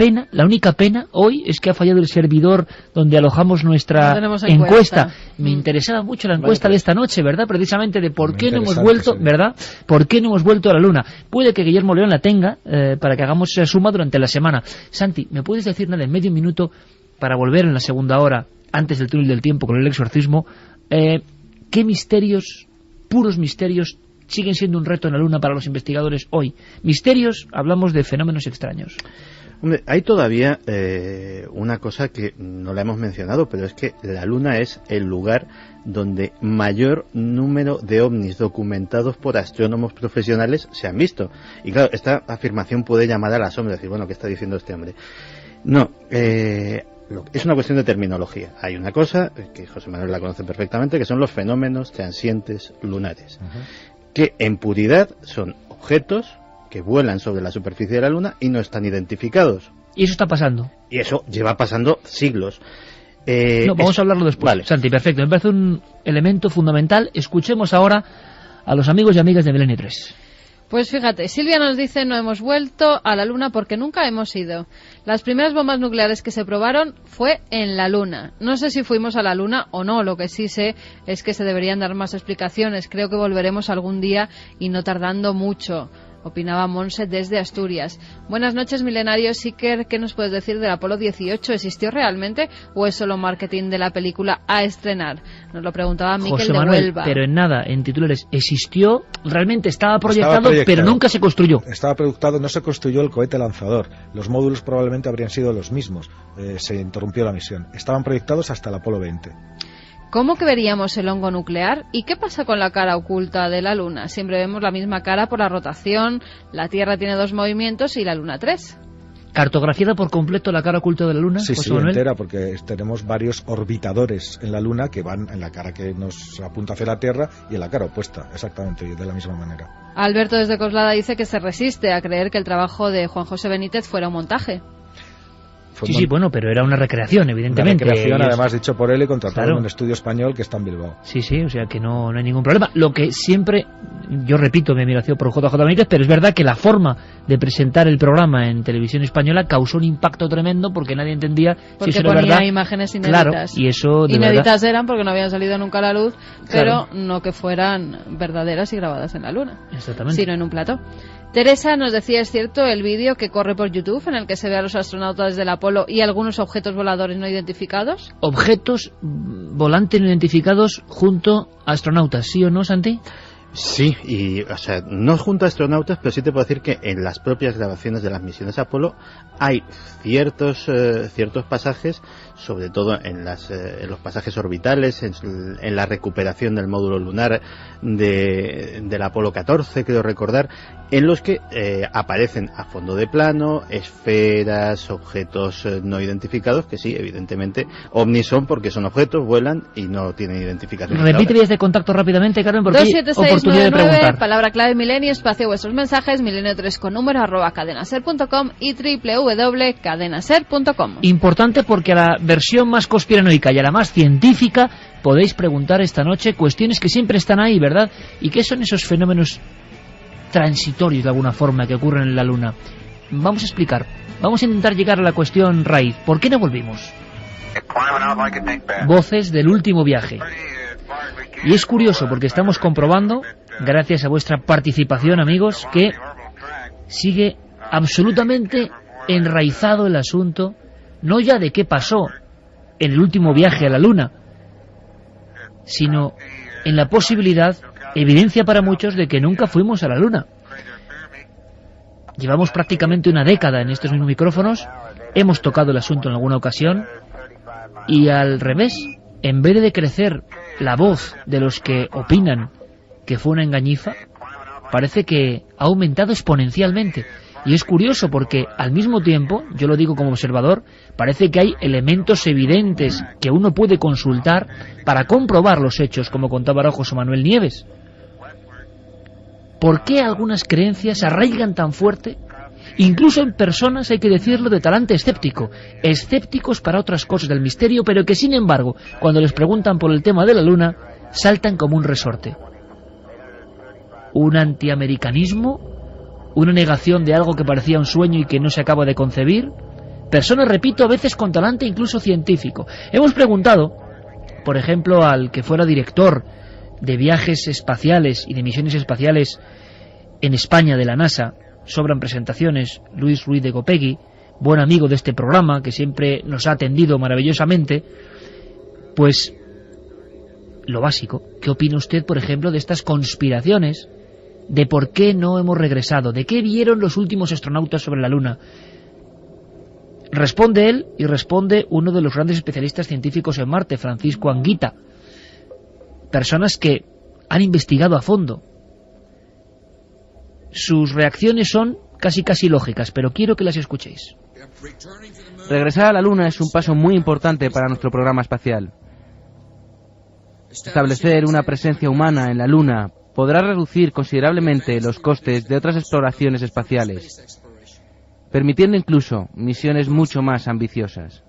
única pena hoy es que ha fallado el servidor donde alojamos nuestra encuesta. Me interesaba mucho la encuesta de esta noche, ¿verdad? Precisamente de por qué no hemos vuelto, sí, ¿verdad? ¿Por qué no hemos vuelto a la Luna? Puede que Guillermo León la tenga para que hagamos esa suma durante la semana. Santi, ¿me puedes decir nada en medio minuto para volver en la segunda hora, antes del túnel del tiempo con el exorcismo? ¿Qué misterios, puros misterios, siguen siendo un reto en la Luna para los investigadores hoy? Misterios, hablamos de fenómenos extraños. Hombre, hay todavía una cosa que no la hemos mencionado, pero es que la Luna es el lugar donde mayor número de ovnis documentados por astrónomos profesionales se han visto. Y claro, esta afirmación puede llamar al asombro, decir, bueno, ¿qué está diciendo este hombre? No, es una cuestión de terminología. Hay una cosa, que José Manuel la conoce perfectamente, que son los fenómenos transientes lunares, que en puridad son objetos que vuelan sobre la superficie de la Luna y no están identificados. ¿Y eso está pasando? Y eso lleva pasando siglos. Vamos a hablarlo después. Vale. Santi, perfecto. Me parece un elemento fundamental. Escuchemos ahora a los amigos y amigas de Milenio 3. Pues fíjate, Silvia nos dice: no hemos vuelto a la Luna porque nunca hemos ido. Las primeras bombas nucleares que se probaron fue en la Luna. No sé si fuimos a la Luna o no, lo que sí sé es que se deberían dar más explicaciones. Creo que volveremos algún día y no tardando mucho. Opinaba Monse desde Asturias. Buenas noches, milenarios. Iker, ¿qué nos puedes decir del Apolo 18? ¿Existió realmente o es solo marketing de la película a estrenar? Nos lo preguntaba Miquel José de Manuel, Huelva. Pero en nada, en titulares, existió, realmente estaba proyectado, pero nunca se construyó. Estaba proyectado, no se construyó el cohete lanzador. Los módulos probablemente habrían sido los mismos. Se interrumpió la misión. Estaban proyectados hasta el Apolo 20. ¿Cómo que veríamos el hongo nuclear? ¿Y qué pasa con la cara oculta de la Luna? Siempre vemos la misma cara por la rotación, la Tierra tiene 2 movimientos y la Luna 3. ¿Cartografiada por completo la cara oculta de la Luna? Sí, sí, entera, porque tenemos varios orbitadores en la Luna que van en la cara que nos apunta hacia la Tierra y en la cara opuesta, exactamente de la misma manera. Alberto desde Coslada dice que se resiste a creer que el trabajo de Juan José Benítez fuera un montaje. Sí, bueno, pero era una recreación, evidentemente. Una recreación, además, dicho por él y contratado en un estudio español que está en Bilbao. Sí, o sea que no hay ningún problema. Lo que siempre, yo repito mi admiración por JJ Benítez, pero es verdad que la forma de presentar el programa en televisión española causó un impacto tremendo porque nadie entendía si eso era verdad. Porque ponía imágenes inéditas. Claro, y eso de inéditas verdad eran porque no habían salido nunca a la luz, pero no que fueran verdaderas y grabadas en la Luna. Exactamente. Sino en un plató. Teresa nos decía, es cierto, el vídeo que corre por YouTube en el que se ve a los astronautas del Apolo y algunos objetos voladores no identificados. Objetos volantes no identificados junto a astronautas, ¿sí o no, Santi? Sí, y o sea, no junto a astronautas, pero sí te puedo decir que en las propias grabaciones de las misiones Apolo hay ciertos pasajes, sobre todo en los pasajes orbitales, en la recuperación del módulo lunar del Apolo 14, creo recordar, en los que aparecen a fondo de plano esferas, objetos no identificados, que sí, evidentemente, ovnis son porque son objetos, vuelan y no tienen identificación. Repite vías de contacto rápidamente, Carmen, porque hay oportunidad oportunidad de preguntar. Palabra clave Milenio, espacio vuestros mensajes, milenio3 con número @cadenaser.com y www.cadenaser.com. Importante porque a la versión más conspiranoica y a la más científica podéis preguntar esta noche cuestiones que siempre están ahí, ¿verdad? ¿Y qué son esos fenómenos transitorios de alguna forma que ocurren en la Luna? Vamos a explicar, vamos a intentar llegar a la cuestión raíz. ¿Por qué no volvimos? Voces del último viaje. Y es curioso porque estamos comprobando, gracias a vuestra participación, amigos, que sigue absolutamente enraizado el asunto, no ya de qué pasó en el último viaje a la Luna, sino en la posibilidad, evidencia para muchos, de que nunca fuimos a la Luna. Llevamos prácticamente una década en estos mismos micrófonos, hemos tocado el asunto en alguna ocasión, y al revés, en vez de crecer la voz de los que opinan que fue una engañifa, parece que ha aumentado exponencialmente. Y es curioso porque al mismo tiempo, yo lo digo como observador, parece que hay elementos evidentes que uno puede consultar para comprobar los hechos, como contaba ahora José Manuel Nieves. ¿Por qué algunas creencias arraigan tan fuerte? Incluso en personas, hay que decirlo, de talante escéptico, escépticos para otras cosas del misterio, pero que sin embargo, cuando les preguntan por el tema de la Luna, saltan como un resorte. ¿Un antiamericanismo? ¿Una negación de algo que parecía un sueño y que no se acaba de concebir? Personas, repito, a veces con talante incluso científico. Hemos preguntado, por ejemplo, al que fuera director de viajes espaciales y de misiones espaciales en España de la NASA, sobran presentaciones, Luis Ruiz de Gopegui, buen amigo de este programa, que siempre nos ha atendido maravillosamente, pues lo básico, ¿qué opina usted, por ejemplo, de estas conspiraciones, de por qué no hemos regresado, de qué vieron los últimos astronautas sobre la Luna? Responde él y responde uno de los grandes especialistas científicos en Marte, Francisco Anguita, personas que han investigado a fondo. Sus reacciones son casi lógicas, pero quiero que las escuchéis. Regresar a la Luna es un paso muy importante para nuestro programa espacial. Establecer una presencia humana en la Luna podrá reducir considerablemente los costes de otras exploraciones espaciales, permitiendo incluso misiones mucho más ambiciosas.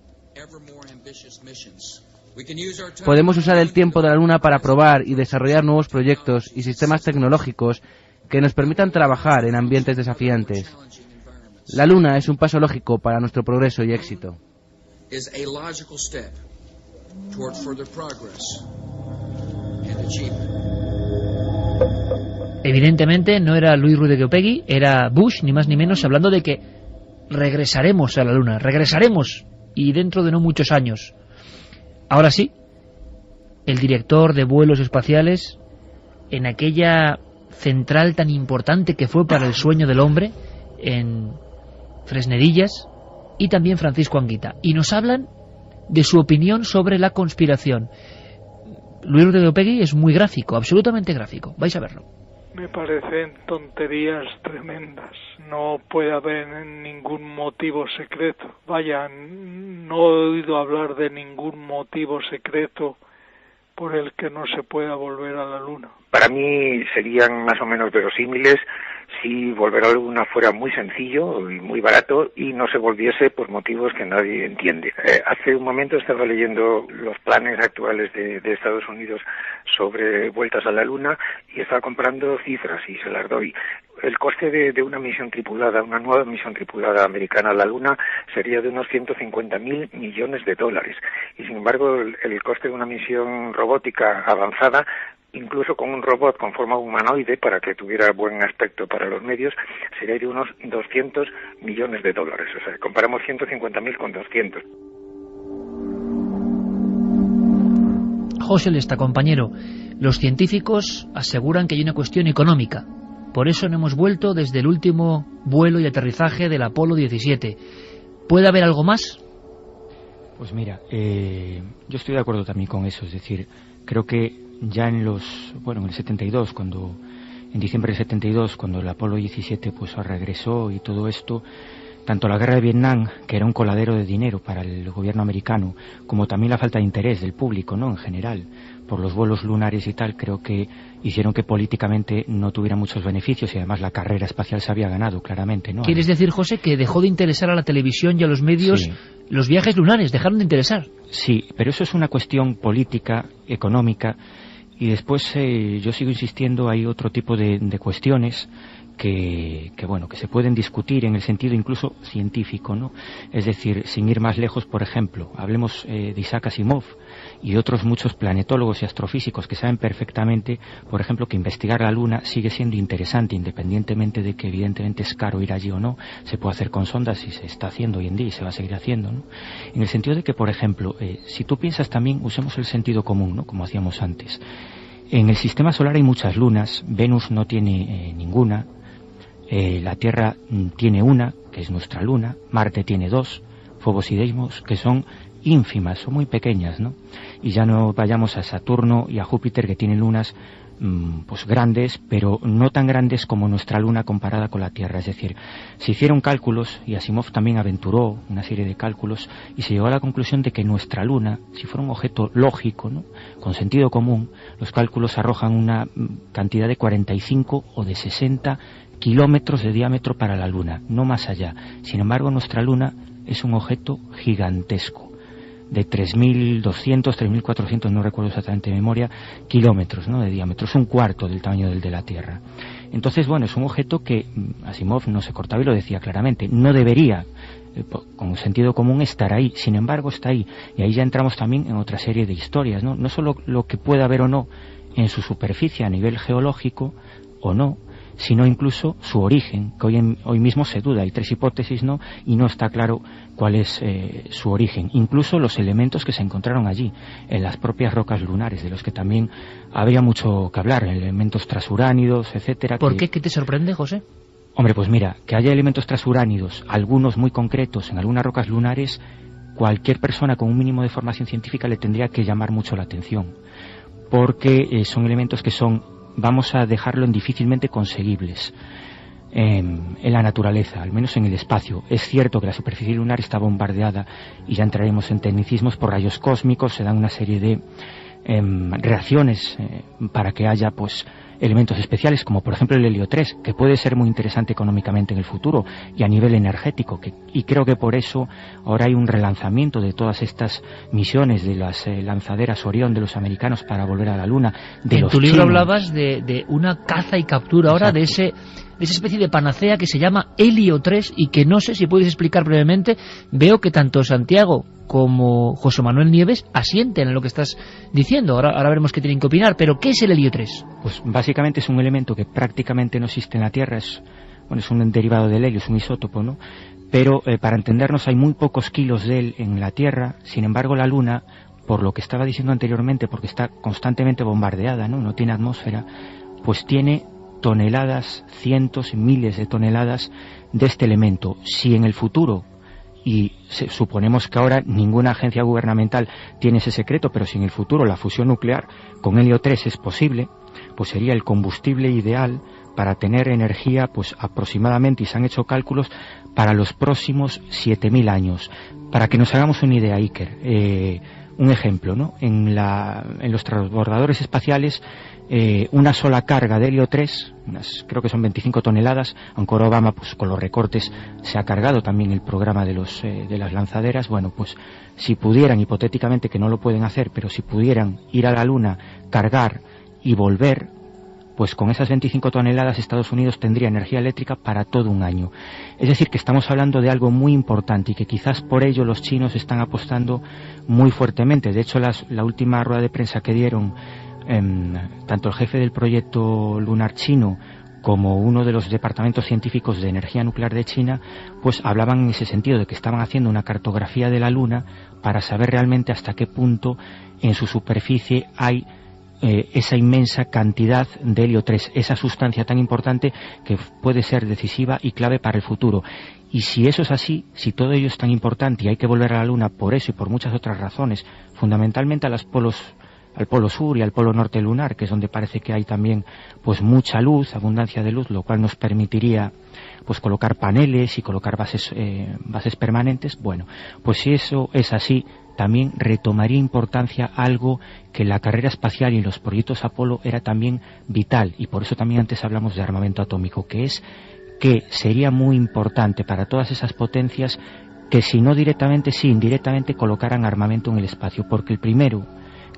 Podemos usar el tiempo de la Luna para probar y desarrollar nuevos proyectos y sistemas tecnológicos que nos permitan trabajar en ambientes desafiantes. La Luna es un paso lógico para nuestro progreso y éxito. Evidentemente no era Luis Ruiz de Gopegui, era Bush, ni más ni menos, hablando de que regresaremos a la Luna, regresaremos, y dentro de no muchos años. Ahora sí, el director de vuelos espaciales, en aquella central tan importante que fue para el sueño del hombre, en Fresnedillas, y también Francisco Anguita, y nos hablan de su opinión sobre la conspiración. Luis de Gopegui es muy gráfico, absolutamente gráfico, vais a verlo. Me parecen tonterías tremendas. No puede haber ningún motivo secreto. Vaya, no he oído hablar de ningún motivo secreto por el que no se pueda volver a la Luna. Para mí serían más o menos verosímiles si volver a la Luna fuera muy sencillo y muy barato y no se volviese por motivos que nadie entiende. Hace un momento estaba leyendo los planes actuales de Estados Unidos sobre vueltas a la Luna y estaba comparando cifras y se las doy. El coste de una misión tripulada, una nueva misión tripulada americana a la Luna, sería de unos 150.000 millones de dólares. Y sin embargo, el coste de una misión robótica avanzada, incluso con un robot con forma humanoide para que tuviera buen aspecto para los medios, sería de unos 200 millones de dólares. O sea, comparamos 150.000 con 200. José Lesta, compañero, los científicos aseguran que hay una cuestión económica. Por eso no hemos vuelto desde el último vuelo y aterrizaje del Apolo 17. ¿Puede haber algo más? Pues mira, yo estoy de acuerdo también con eso. Es decir, creo que ya en el 72, en diciembre del 72, cuando el Apolo 17 pues regresó y todo esto, tanto la guerra de Vietnam, que era un coladero de dinero para el gobierno americano, como también la falta de interés del público, ¿no?, en general, por los vuelos lunares y tal, creo que hicieron que políticamente no tuviera muchos beneficios, y además la carrera espacial se había ganado claramente, ¿no? ¿Quieres decir, José, que dejó de interesar a la televisión y a los medios? Sí. Los viajes lunares dejaron de interesar. Sí, pero eso es una cuestión política, económica, y después yo sigo insistiendo, hay otro tipo de cuestiones que se pueden discutir en el sentido incluso científico, ¿no? Es decir, sin ir más lejos, por ejemplo, hablemos de Isaac Asimov y otros muchos planetólogos y astrofísicos que saben perfectamente, por ejemplo, que investigar la Luna sigue siendo interesante, independientemente de que evidentemente es caro ir allí o no. Se puede hacer con sondas y se está haciendo hoy en día y se va a seguir haciendo, ¿no? En el sentido de que, por ejemplo, si tú piensas también, usemos el sentido común, ¿no?, como hacíamos antes. En el sistema solar hay muchas lunas, Venus no tiene ninguna, la Tierra tiene una, que es nuestra luna, Marte tiene 2, Fobos y Deimos, que son ínfimas, son muy pequeñas, ¿no? Y ya no vayamos a Saturno y a Júpiter, que tienen lunas pues grandes, pero no tan grandes como nuestra luna comparada con la Tierra. Es decir, se hicieron cálculos, y Asimov también aventuró una serie de cálculos, y se llegó a la conclusión de que nuestra luna, si fuera un objeto lógico, ¿no?, con sentido común, los cálculos arrojan una cantidad de 45 o de 60 kilómetros de diámetro para la Luna, no más allá. Sin embargo, nuestra Luna es un objeto gigantesco, de 3.200, 3.400, no recuerdo exactamente de memoria, kilómetros, ¿no?, de diámetro. Es un cuarto del tamaño del de la Tierra. Entonces, bueno, es un objeto que Asimov no se cortaba y lo decía claramente, no debería, con sentido común, estar ahí. Sin embargo, está ahí. Y ahí ya entramos también en otra serie de historias, ¿no? No solo lo que pueda haber o no en su superficie a nivel geológico o no, sino incluso su origen, que hoy mismo se duda. Hay 3 hipótesis, ¿no?, y no está claro cuál es su origen. Incluso los elementos que se encontraron allí, en las propias rocas lunares, de los que también habría mucho que hablar, elementos transuránidos, etcétera. ¿Por qué? ¿Qué te sorprende, José? Hombre, pues mira, que haya elementos transuránidos, algunos muy concretos, en algunas rocas lunares, cualquier persona con un mínimo de formación científica le tendría que llamar mucho la atención, porque son elementos que son, vamos a dejarlo en difícilmente conseguibles en la naturaleza, al menos en el espacio. Es cierto que la superficie lunar está bombardeada, y ya entraremos en tecnicismos, por rayos cósmicos, se dan una serie de reacciones para que haya pues elementos especiales, como por ejemplo el helio 3, que puede ser muy interesante económicamente en el futuro y a nivel energético, y creo que por eso ahora hay un relanzamiento de todas estas misiones de las lanzaderas Orión de los americanos para volver a la Luna. En tu libro hablabas de una caza y captura ahora de esa especie de panacea que se llama helio 3, y que no sé si puedes explicar brevemente. Veo que tanto Santiago como José Manuel Nieves asienten en lo que estás diciendo. Ahora veremos qué tienen que opinar, pero ¿qué es el helio 3? Pues básicamente es un elemento que prácticamente no existe en la Tierra, es un derivado del helio, es un isótopo, ¿no? Pero para entendernos, hay muy pocos kilos de él en la Tierra. Sin embargo, la Luna, por lo que estaba diciendo anteriormente, porque está constantemente bombardeada, no tiene atmósfera, pues tiene toneladas, cientos y miles de toneladas de este elemento. Si en el futuro, y suponemos que ahora ninguna agencia gubernamental tiene ese secreto, pero si en el futuro la fusión nuclear con helio 3 es posible, pues sería el combustible ideal para tener energía, pues aproximadamente, y se han hecho cálculos, para los próximos 7.000 años. Para que nos hagamos una idea, Iker, un ejemplo, ¿no? En los transbordadores espaciales, una sola carga de helio 3, creo que son 25 toneladas, aunque ahora Obama, pues con los recortes, se ha cargado también el programa de las lanzaderas. Bueno, pues si pudieran, hipotéticamente, que no lo pueden hacer, pero si pudieran ir a la Luna, cargar y volver, pues con esas 25 toneladas Estados Unidos tendría energía eléctrica para todo un año. Es decir, que estamos hablando de algo muy importante, y que quizás por ello los chinos están apostando muy fuertemente. De hecho, la última rueda de prensa que dieron tanto el jefe del proyecto lunar chino como uno de los departamentos científicos de energía nuclear de China, pues hablaban en ese sentido, de que estaban haciendo una cartografía de la Luna para saber realmente hasta qué punto en su superficie hay esa inmensa cantidad de helio 3, esa sustancia tan importante que puede ser decisiva y clave para el futuro. Y si eso es así, si todo ello es tan importante y hay que volver a la Luna por eso y por muchas otras razones, fundamentalmente a polo sur y al polo norte lunar, que es donde parece que hay también pues mucha luz, abundancia de luz, lo cual nos permitiría pues colocar paneles y colocar bases permanentes. Bueno, pues si eso es así, también retomaría importancia algo que en la carrera espacial y en los proyectos Apolo era también vital, y por eso también antes hablamos de armamento atómico, que es que sería muy importante para todas esas potencias que si no directamente, sí indirectamente colocaran armamento en el espacio, porque el primero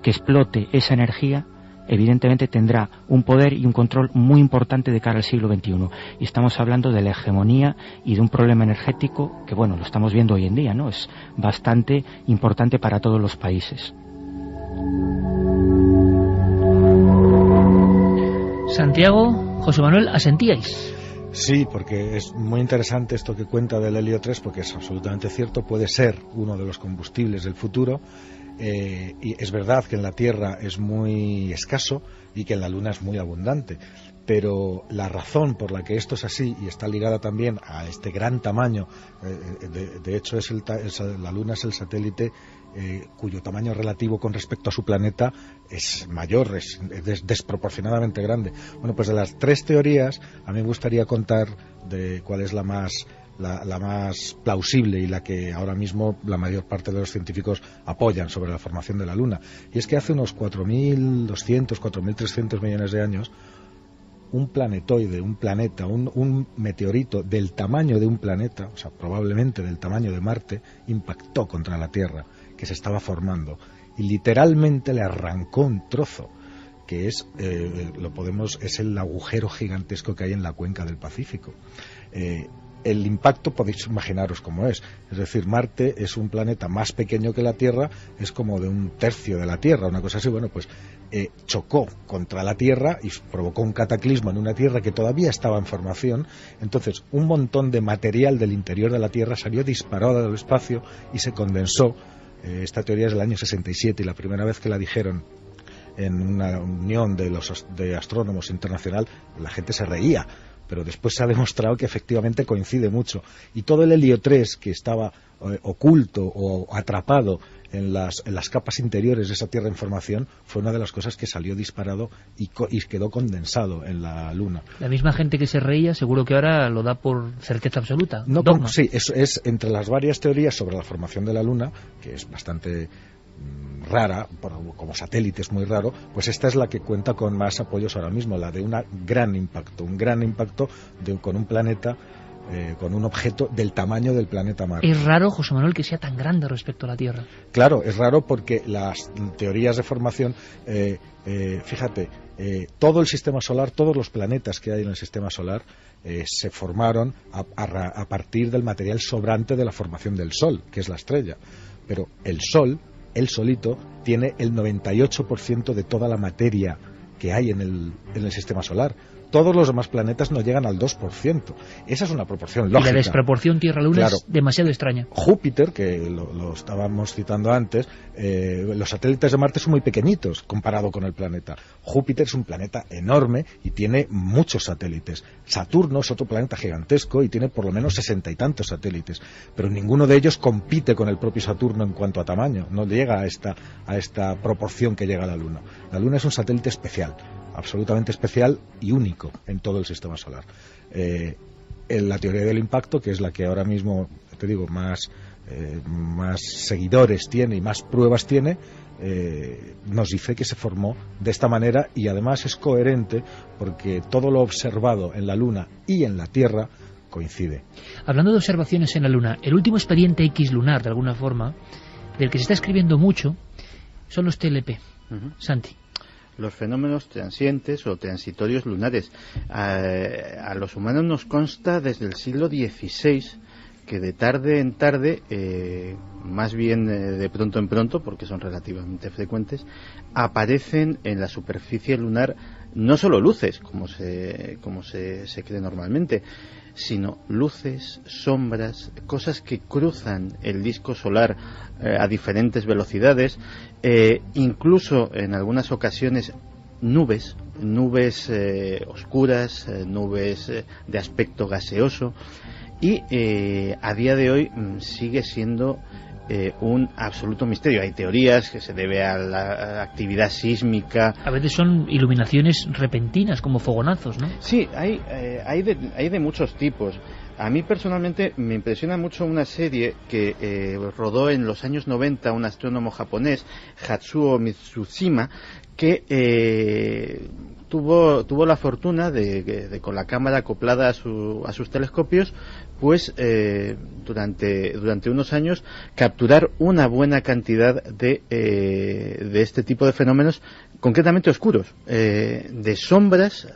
que explote esa energía evidentemente tendrá un poder y un control muy importante de cara al siglo XXI. Y estamos hablando de la hegemonía y de un problema energético que, bueno, lo estamos viendo hoy en día, ¿no? Es bastante importante para todos los países. Santiago, José Manuel, ¿asentíais? Sí, porque es muy interesante esto que cuenta del helio 3, porque es absolutamente cierto, puede ser uno de los combustibles del futuro. Y es verdad que en la Tierra es muy escaso y que en la Luna es muy abundante, pero la razón por la que esto es así, y está ligada también a este gran tamaño, de hecho la Luna es el satélite cuyo tamaño relativo con respecto a su planeta es mayor, es desproporcionadamente grande. Bueno, pues de las tres teorías a mí me gustaría contar de cuál es la más plausible y la que ahora mismo la mayor parte de los científicos apoyan sobre la formación de la Luna. Y es que hace unos 4.200, 4.300 millones de años, un planetoide, un planeta, un meteorito del tamaño de un planeta, o sea, probablemente del tamaño de Marte, impactó contra la Tierra, que se estaba formando, y literalmente le arrancó un trozo, que es el agujero gigantesco que hay en la cuenca del Pacífico. El impacto podéis imaginaros cómo es decir, Marte es un planeta más pequeño que la Tierra, es como de un tercio de la Tierra, una cosa así. Bueno, pues chocó contra la Tierra y provocó un cataclismo en una Tierra que todavía estaba en formación. Entonces un montón de material del interior de la Tierra salió disparado del espacio y se condensó. Esta teoría es del año 67 y la primera vez que la dijeron en una unión de astrónomos internacional, la gente se reía, pero después se ha demostrado que efectivamente coincide mucho. Y todo el helio 3 que estaba oculto o atrapado en las capas interiores de esa Tierra en formación fue una de las cosas que salió disparado y quedó condensado en la Luna. La misma gente que se reía seguro que ahora lo da por certeza absoluta. No, sí, eso es entre las varias teorías sobre la formación de la Luna, que es bastante rara, como satélite es muy raro, pues esta es la que cuenta con más apoyos ahora mismo, la de un gran impacto con un planeta, con un objeto del tamaño del planeta Marte. Es raro, José Manuel, que sea tan grande respecto a la Tierra. Claro, es raro porque las teorías de formación, fíjate, todo el sistema solar, todos los planetas que hay en el sistema solar se formaron a partir del material sobrante de la formación del Sol, que es la estrella. Pero el Sol, él solito, tiene el 98% de toda la materia que hay en el sistema solar. Todos los demás planetas no llegan al 2%. Esa es una proporción lógica. Y la desproporción Tierra-Luna, claro, es demasiado extraña. Júpiter, que lo estábamos citando antes, los satélites de Marte son muy pequeñitos comparado con el planeta. Júpiter es un planeta enorme y tiene muchos satélites. Saturno es otro planeta gigantesco y tiene por lo menos 60 y tantos satélites. Pero ninguno de ellos compite con el propio Saturno en cuanto a tamaño. No llega a esta proporción que llega a la Luna. La Luna es un satélite especial, absolutamente especial y único en todo el sistema solar. En la teoría del impacto, que es la que ahora mismo, te digo, más seguidores tiene y más pruebas tiene, nos dice que se formó de esta manera y además es coherente porque todo lo observado en la Luna y en la Tierra coincide. Hablando de observaciones en la Luna, el último expediente X lunar, de alguna forma, del que se está escribiendo mucho, son los TLP. Santi. Los fenómenos transientes o transitorios lunares. A los humanos nos consta desde el siglo XVI que de tarde en tarde, más bien de pronto en pronto, porque son relativamente frecuentes, aparecen en la superficie lunar no solo luces, como se cree normalmente, sino luces, sombras, cosas que cruzan el disco solar a diferentes velocidades, incluso en algunas ocasiones nubes oscuras, nubes de aspecto gaseoso, y a día de hoy sigue siendo un absoluto misterio. Hay teorías que se debe a la actividad sísmica. A veces son iluminaciones repentinas, como fogonazos, ¿no? Sí, hay de muchos tipos. A mí personalmente me impresiona mucho una serie que rodó en los años 90 un astrónomo japonés, Hatsuo Mitsushima, que tuvo la fortuna de con la cámara acoplada a sus telescopios, pues durante unos años capturar una buena cantidad de este tipo de fenómenos, concretamente oscuros, de sombras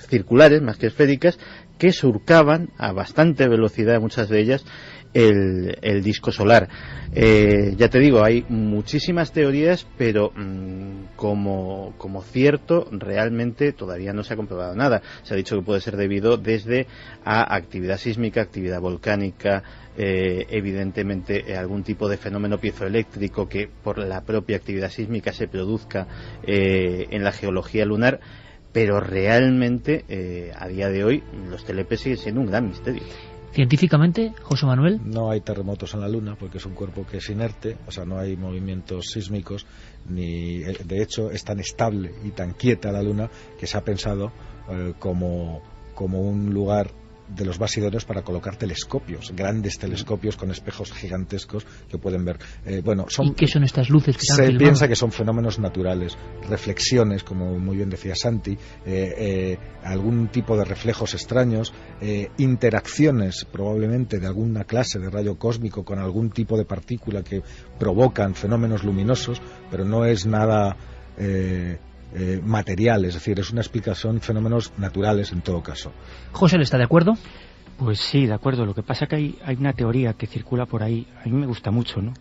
circulares más que esféricas, que surcaban a bastante velocidad, muchas de ellas, el disco solar. Ya te digo, hay muchísimas teorías, pero como cierto, realmente todavía no se ha comprobado nada. Se ha dicho que puede ser debido desde a actividad sísmica, actividad volcánica, evidentemente algún tipo de fenómeno piezoeléctrico que por la propia actividad sísmica se produzca en la geología lunar. Pero realmente, a día de hoy, los telepes siguen siendo un gran misterio. Científicamente, José Manuel. No hay terremotos en la Luna porque es un cuerpo que es inerte, o sea, no hay movimientos sísmicos, ni de hecho es tan estable y tan quieta la Luna que se ha pensado como un lugar de los más idóneos para colocar telescopios, grandes telescopios con espejos gigantescos que pueden ver. ¿Y qué son estas luces que se han filmado? Se piensa que son fenómenos naturales, reflexiones, como muy bien decía Santi, algún tipo de reflejos extraños, interacciones probablemente de alguna clase de rayo cósmico con algún tipo de partícula que provocan fenómenos luminosos, pero no es nada material, es decir, es una explicación, fenómenos naturales en todo caso. ¿José, está de acuerdo? Pues sí, de acuerdo. Lo que pasa es que hay una teoría que circula por ahí, a mí me gusta mucho, ¿no?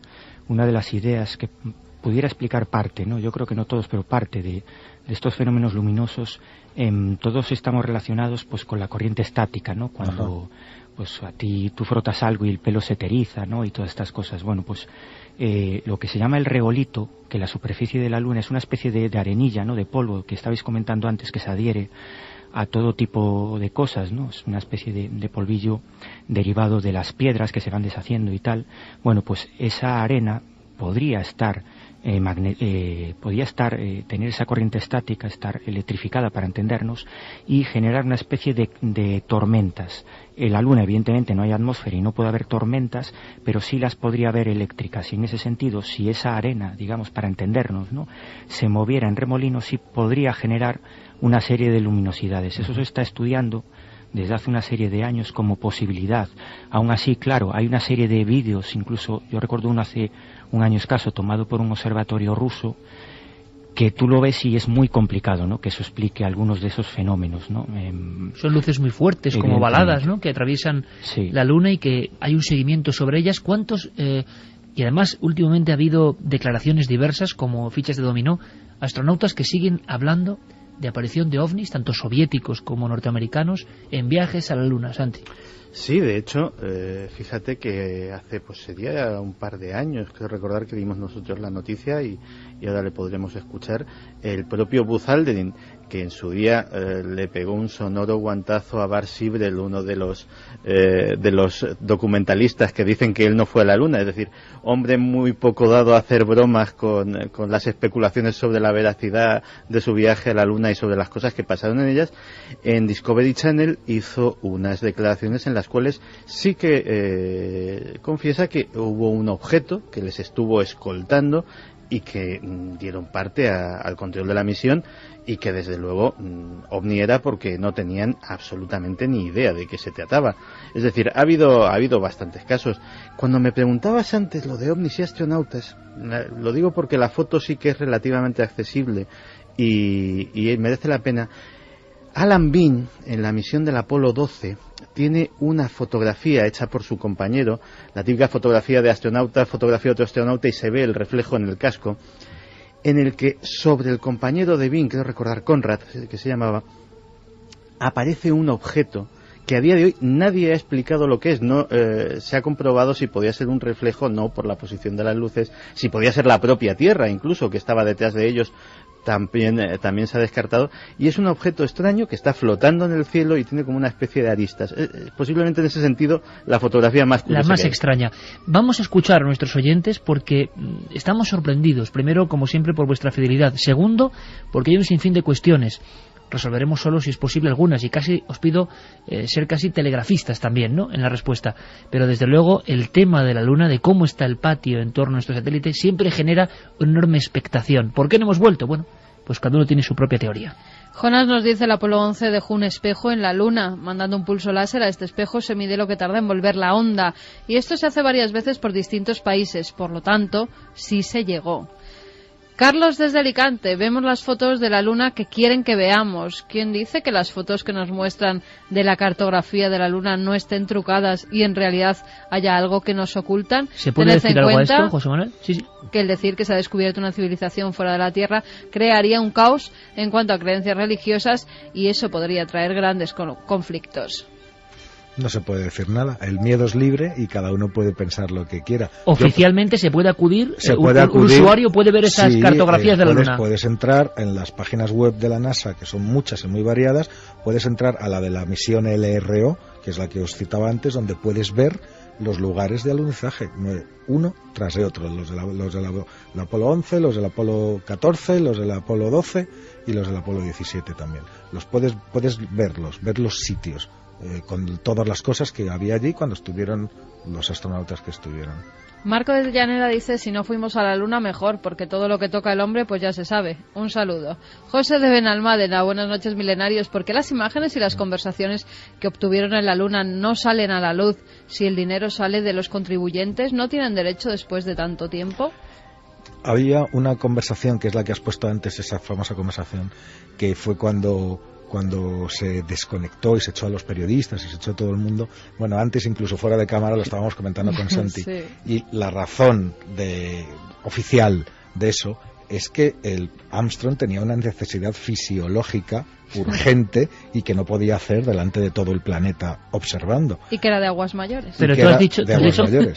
Una de las ideas que pudiera explicar parte, ¿no? Yo creo que no todos, pero parte de estos fenómenos luminosos, todos estamos relacionados pues con la corriente estática, ¿no? Cuando pues a ti tú frotas algo y el pelo se te eriza, ¿no? Y todas estas cosas. Bueno, pues lo que se llama el regolito, que la superficie de la Luna es una especie de arenilla, ¿no? De polvo que estabais comentando antes, que se adhiere a todo tipo de cosas, ¿no? Es una especie de polvillo derivado de las piedras que se van deshaciendo y tal. Bueno, pues esa arena podría estar tener esa corriente estática, estar electrificada, para entendernos, y generar una especie de tormentas. En la Luna, evidentemente, no hay atmósfera y no puede haber tormentas, pero sí las podría haber eléctricas. Y en ese sentido, si esa arena, digamos, para entendernos, ¿no?, se moviera en remolino, sí podría generar una serie de luminosidades. Eso se está estudiando desde hace una serie de años como posibilidad. Aún así, claro, hay una serie de vídeos, incluso yo recuerdo uno hace un año escaso, tomado por un observatorio ruso, que tú lo ves y es muy complicado, ¿no?, que eso explique algunos de esos fenómenos, ¿no? Son luces muy fuertes, como baladas, ¿no?, que atraviesan la Luna y que hay un seguimiento sobre ellas. ¿Cuántos? Y además, últimamente ha habido declaraciones diversas, como fichas de dominó, astronautas que siguen hablando de aparición de ovnis, tanto soviéticos como norteamericanos, en viajes a la Luna. Santi. Sí, de hecho, fíjate que hace, pues sería un par de años, creo recordar que dimos nosotros la noticia y ahora le podremos escuchar, el propio Buzz Aldrin, que en su día le pegó un sonoro guantazo a Bart Sibrel, uno de los documentalistas que dicen que él no fue a la Luna, es decir, hombre muy poco dado a hacer bromas con las especulaciones sobre la veracidad de su viaje a la Luna y sobre las cosas que pasaron en ellas. En Discovery Channel hizo unas declaraciones en las cuales sí que confiesa que hubo un objeto que les estuvo escoltando y que dieron parte al control de la misión, y que desde luego ovni era, porque no tenían absolutamente ni idea de qué se trataba. Es decir, ha habido bastantes casos. Cuando me preguntabas antes lo de ovnis y astronautas, lo digo porque la foto sí que es relativamente accesible y merece la pena. Alan Bean, en la misión del Apolo 12, tiene una fotografía hecha por su compañero, la típica fotografía de astronauta, fotografía de otro astronauta, y se ve el reflejo en el casco, en el que sobre el compañero de Bean, creo recordar Conrad, que se llamaba, aparece un objeto que a día de hoy nadie ha explicado lo que es. No se ha comprobado si podía ser un reflejo, no por la posición de las luces, si podía ser la propia Tierra incluso, que estaba detrás de ellos, también se ha descartado, y es un objeto extraño que está flotando en el cielo y tiene como una especie de aristas. Posiblemente en ese sentido la fotografía más curiosa, la más extraña. Vamos a escuchar a nuestros oyentes porque estamos sorprendidos. Primero, como siempre, por vuestra fidelidad. Segundo, porque hay un sinfín de cuestiones. Resolveremos solo, si es posible, algunas, y casi os pido ser casi telegrafistas también, ¿no?, en la respuesta. Pero desde luego el tema de la Luna, de cómo está el patio en torno a nuestro satélite, siempre genera una enorme expectación. ¿Por qué no hemos vuelto? Bueno, pues cada uno tiene su propia teoría. Jonas nos dice: el Apolo 11 dejó un espejo en la Luna. Mandando un pulso láser a este espejo se mide lo que tarda en volver la onda. Y esto se hace varias veces por distintos países. Por lo tanto, sí se llegó. Carlos desde Alicante: vemos las fotos de la Luna que quieren que veamos. ¿Quién dice que las fotos que nos muestran de la cartografía de la Luna no estén trucadas y en realidad haya algo que nos ocultan? ¿Se puede decir algo a esto, José Manuel? Sí. Que el decir que se ha descubierto una civilización fuera de la Tierra crearía un caos en cuanto a creencias religiosas, y eso podría traer grandes conflictos. No se puede decir nada. El miedo es libre y cada uno puede pensar lo que quiera. Oficialmente se puede acudir, un usuario puede ver esas cartografías de la Luna. Puedes entrar en las páginas web de la NASA, que son muchas y muy variadas. Puedes entrar a la de la misión LRO, que es la que os citaba antes, donde puedes ver los lugares de alunizaje, uno tras otro, los del Apolo 11, los del Apolo 14, los del Apolo 12 y los del Apolo 17 también. Puedes ver los sitios, con todas las cosas que había allí cuando estuvieron los astronautas que estuvieron. Marco de Llanera dice: si no fuimos a la Luna, mejor, porque todo lo que toca el hombre pues ya se sabe. Un saludo. José de Benalmádena: buenas noches, milenarios. ¿Por qué las imágenes y las conversaciones que obtuvieron en la Luna no salen a la luz si el dinero sale de los contribuyentes? ¿No tienen derecho después de tanto tiempo? Había una conversación, que es la que has puesto antes, esa famosa conversación, que fue cuando se desconectó y se echó a los periodistas y se echó a todo el mundo. Bueno, antes incluso fuera de cámara lo estábamos comentando con Santi. Sí. Y la razón oficial de eso es que el Armstrong tenía una necesidad fisiológica urgente y que no podía hacer delante de todo el planeta observando. Y que era de aguas mayores. Pero tú has dicho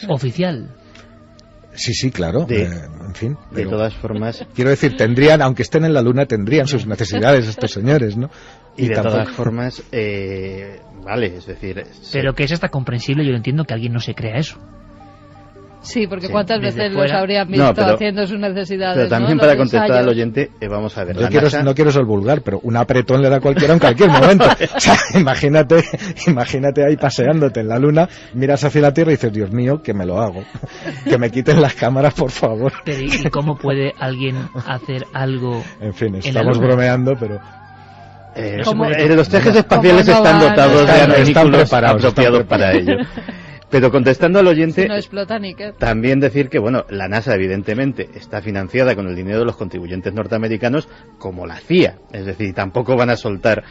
oficial. Sí, claro. En fin. De todas formas... Quiero decir, tendrían, aunque estén en la Luna, tendrían sus necesidades estos señores, ¿no? Y de todas formas, vale, es decir... Pero que es hasta comprensible, yo entiendo que alguien no se crea eso. Sí, porque cuántas veces los habrían visto haciendo sus necesidades. Pero también, ¿no?, para contestar al oyente, vamos a ver. No quiero ser vulgar, pero un apretón le da cualquiera en cualquier momento. O sea, imagínate ahí paseándote en la Luna, miras hacia la Tierra y dices: Dios mío, que me lo hago. Que me quiten las cámaras, por favor. Pero ¿y cómo puede alguien hacer algo? En fin, estamos bromeando, pero... los trajes espaciales están dotados de artículos apropiados para ello. Pero contestando al oyente, no explota níquel. También decir que, bueno, la NASA evidentemente está financiada con el dinero de los contribuyentes norteamericanos, como la CIA, es decir, tampoco van a soltar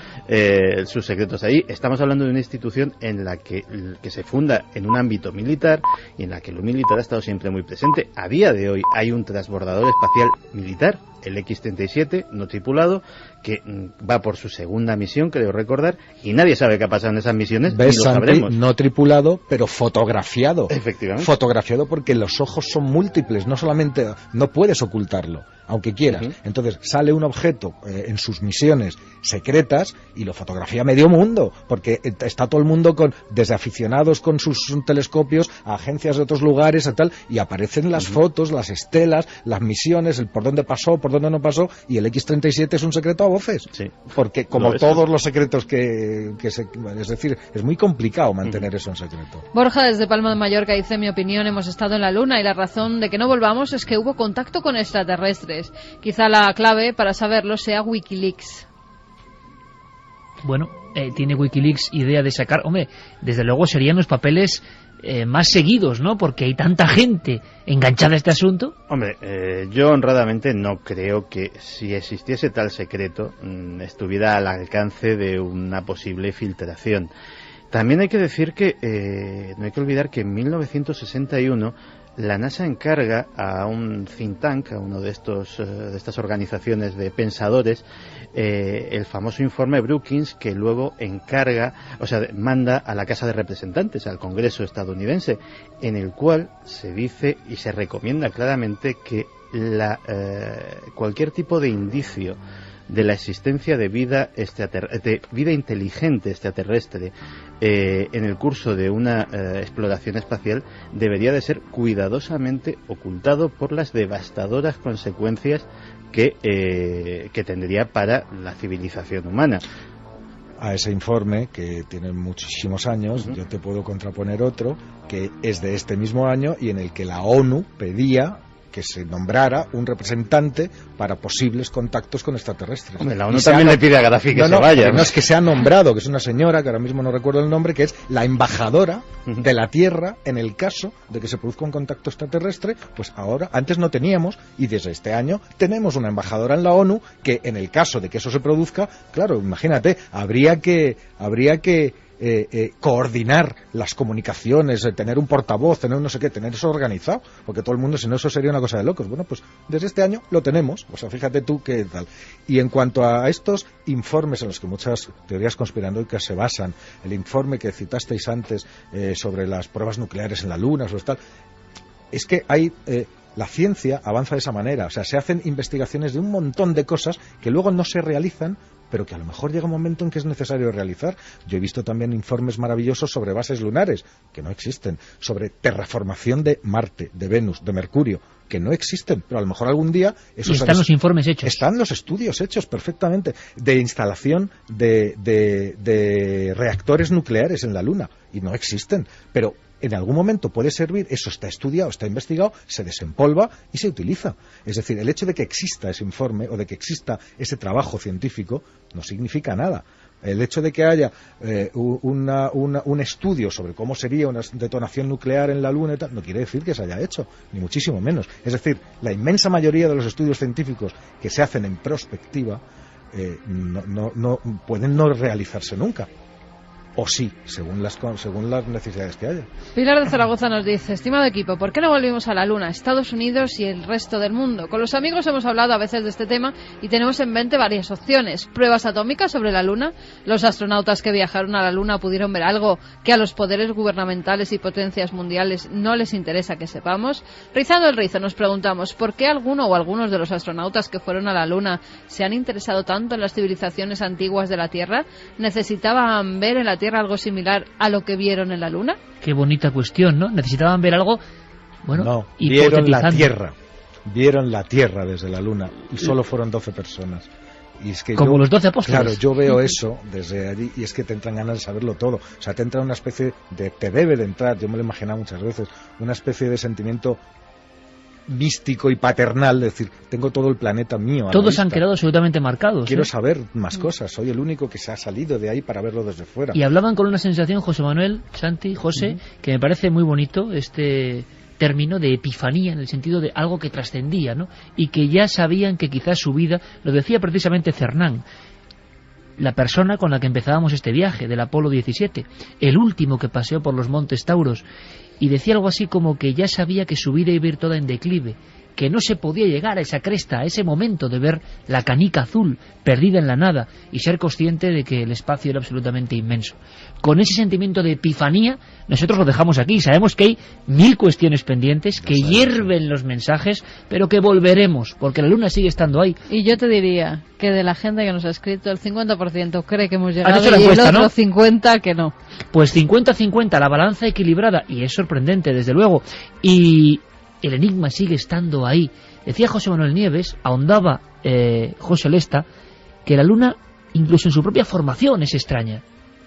sus secretos ahí. Estamos hablando de una institución en la que se funda en un ámbito militar y en la que lo militar ha estado siempre muy presente. A día de hoy hay un transbordador espacial militar, el X-37, no tripulado, que va por su segunda misión, creo recordar, y nadie sabe qué ha pasado en esas misiones, ni lo sabremos. No tripulado, pero fotografiado. Efectivamente. Fotografiado porque los ojos son múltiples, no solamente, no puedes ocultarlo, aunque quieras. Entonces sale un objeto en sus misiones secretas y lo fotografía medio mundo, porque está todo el mundo desde aficionados con sus telescopios a agencias de otros lugares y tal, y aparecen las fotos, las estelas, las misiones, el por dónde pasó, por dónde no pasó, y el X-37 es un secreto a voces. Sí. Porque como todos los secretos es decir, es muy complicado mantener eso en secreto. Borja desde Palma de Mallorca dice: en mi opinión, hemos estado en la Luna y la razón de que no volvamos es que hubo contacto con extraterrestres. Quizá la clave para saberlo sea Wikileaks. Bueno, tiene Wikileaks idea de sacar... Hombre, desde luego serían los papeles más seguidos, ¿no? Porque hay tanta gente enganchada a este asunto. Hombre, yo honradamente no creo que si existiese tal secreto estuviera al alcance de una posible filtración. También hay que decir que no hay que olvidar que en 1961 la NASA encarga a un think tank, a uno de estas organizaciones de pensadores, el famoso informe Brookings, que luego manda a la Casa de Representantes, al Congreso estadounidense, en el cual se dice y se recomienda claramente que cualquier tipo de indicio de la existencia de vida inteligente extraterrestre en el curso de una exploración espacial debería de ser cuidadosamente ocultado por las devastadoras consecuencias que tendría para la civilización humana. A ese informe, que tiene muchísimos años, yo te puedo contraponer otro que es de este mismo año y en el que la ONU pedía que se nombrara un representante para posibles contactos con extraterrestres. Hombre, la ONU también le pide a Gaddafi que se vaya. No es que se ha nombrado, que es una señora, que ahora mismo no recuerdo el nombre, que es la embajadora de la Tierra en el caso de que se produzca un contacto extraterrestre. Pues ahora, antes no teníamos, y desde este año tenemos una embajadora en la ONU que en el caso de que eso se produzca, claro, imagínate, habría que coordinar las comunicaciones, tener un portavoz, tener no sé qué, tener eso organizado, porque todo el mundo, si no, eso sería una cosa de locos. Bueno, pues desde este año lo tenemos, o sea, fíjate tú qué tal. Y en cuanto a estos informes en los que muchas teorías conspiranoicas se basan, el informe que citasteis antes sobre las pruebas nucleares en la Luna, sobre tal, es que hay... la ciencia avanza de esa manera, o sea, se hacen investigaciones de un montón de cosas que luego no se realizan, pero que a lo mejor llega un momento en que es necesario realizar. Yo he visto también informes maravillosos sobre bases lunares, que no existen, sobre terraformación de Marte, de Venus, de Mercurio, que no existen, pero a lo mejor algún día... Están los informes hechos. Están los estudios hechos perfectamente, de instalación de reactores nucleares en la Luna, y no existen, pero... en algún momento puede servir, eso está estudiado, está investigado, se desempolva y se utiliza. Es decir, el hecho de que exista ese informe o de que exista ese trabajo científico no significa nada. El hecho de que haya un estudio sobre cómo sería una detonación nuclear en la Luna y tal, no quiere decir que se haya hecho, ni muchísimo menos. Es decir, la inmensa mayoría de los estudios científicos que se hacen en prospectiva no pueden no realizarse nunca. O sí, según las necesidades que haya. Pilar de Zaragoza nos dice: estimado equipo, ¿por qué no volvimos a la Luna, Estados Unidos y el resto del mundo? Con los amigos hemos hablado a veces de este tema y tenemos en mente varias opciones. Pruebas atómicas sobre la Luna. Los astronautas que viajaron a la Luna pudieron ver algo que a los poderes gubernamentales y potencias mundiales no les interesa que sepamos. Rizando el rizo nos preguntamos: ¿por qué alguno o algunos de los astronautas que fueron a la Luna se han interesado tanto en las civilizaciones antiguas de la Tierra? ¿Necesitaban ver en la Tierra algo similar a lo que vieron en la Luna? Qué bonita cuestión, ¿no? Necesitaban ver algo, bueno, no, vieron la Tierra desde la Luna y solo fueron 12 personas. Y es que como los 12 apóstoles. Claro, yo veo eso desde allí y es que te entran ganas de saberlo todo. O sea, te entra una especie de... te debe de entrar, yo me lo he imaginado muchas veces, una especie de sentimiento místico y paternal, es decir, tengo todo el planeta mío. Todos han quedado absolutamente marcados. Quiero saber más cosas, soy el único que se ha salido de ahí para verlo desde fuera. Y hablaban con una sensación, José Manuel, Santi, José, que me parece muy bonito, este término de epifanía, en el sentido de algo que trascendía, ¿no? Y que ya sabían que quizás su vida, lo decía precisamente Cernán, la persona con la que empezábamos este viaje del Apolo 17, el último que paseó por los montes Tauros, y decía algo así como que ya sabía que su vida iba a ir toda en declive, que no se podía llegar a esa cresta, a ese momento de ver la canica azul perdida en la nada y ser consciente de que el espacio era absolutamente inmenso. Con ese sentimiento de epifanía nosotros lo dejamos aquí. Sabemos que hay 1000 cuestiones pendientes, que hierven los mensajes, pero que volveremos, porque la Luna sigue estando ahí. Y yo te diría que de la gente que nos ha escrito, el 50% cree que hemos llegado y el otro 50% que no. Pues 50-50, la balanza equilibrada, y es sorprendente, desde luego. Y el enigma sigue estando ahí. Decía José Manuel Nieves, ahondaba José Lesta, que la Luna, incluso en su propia formación, es extraña.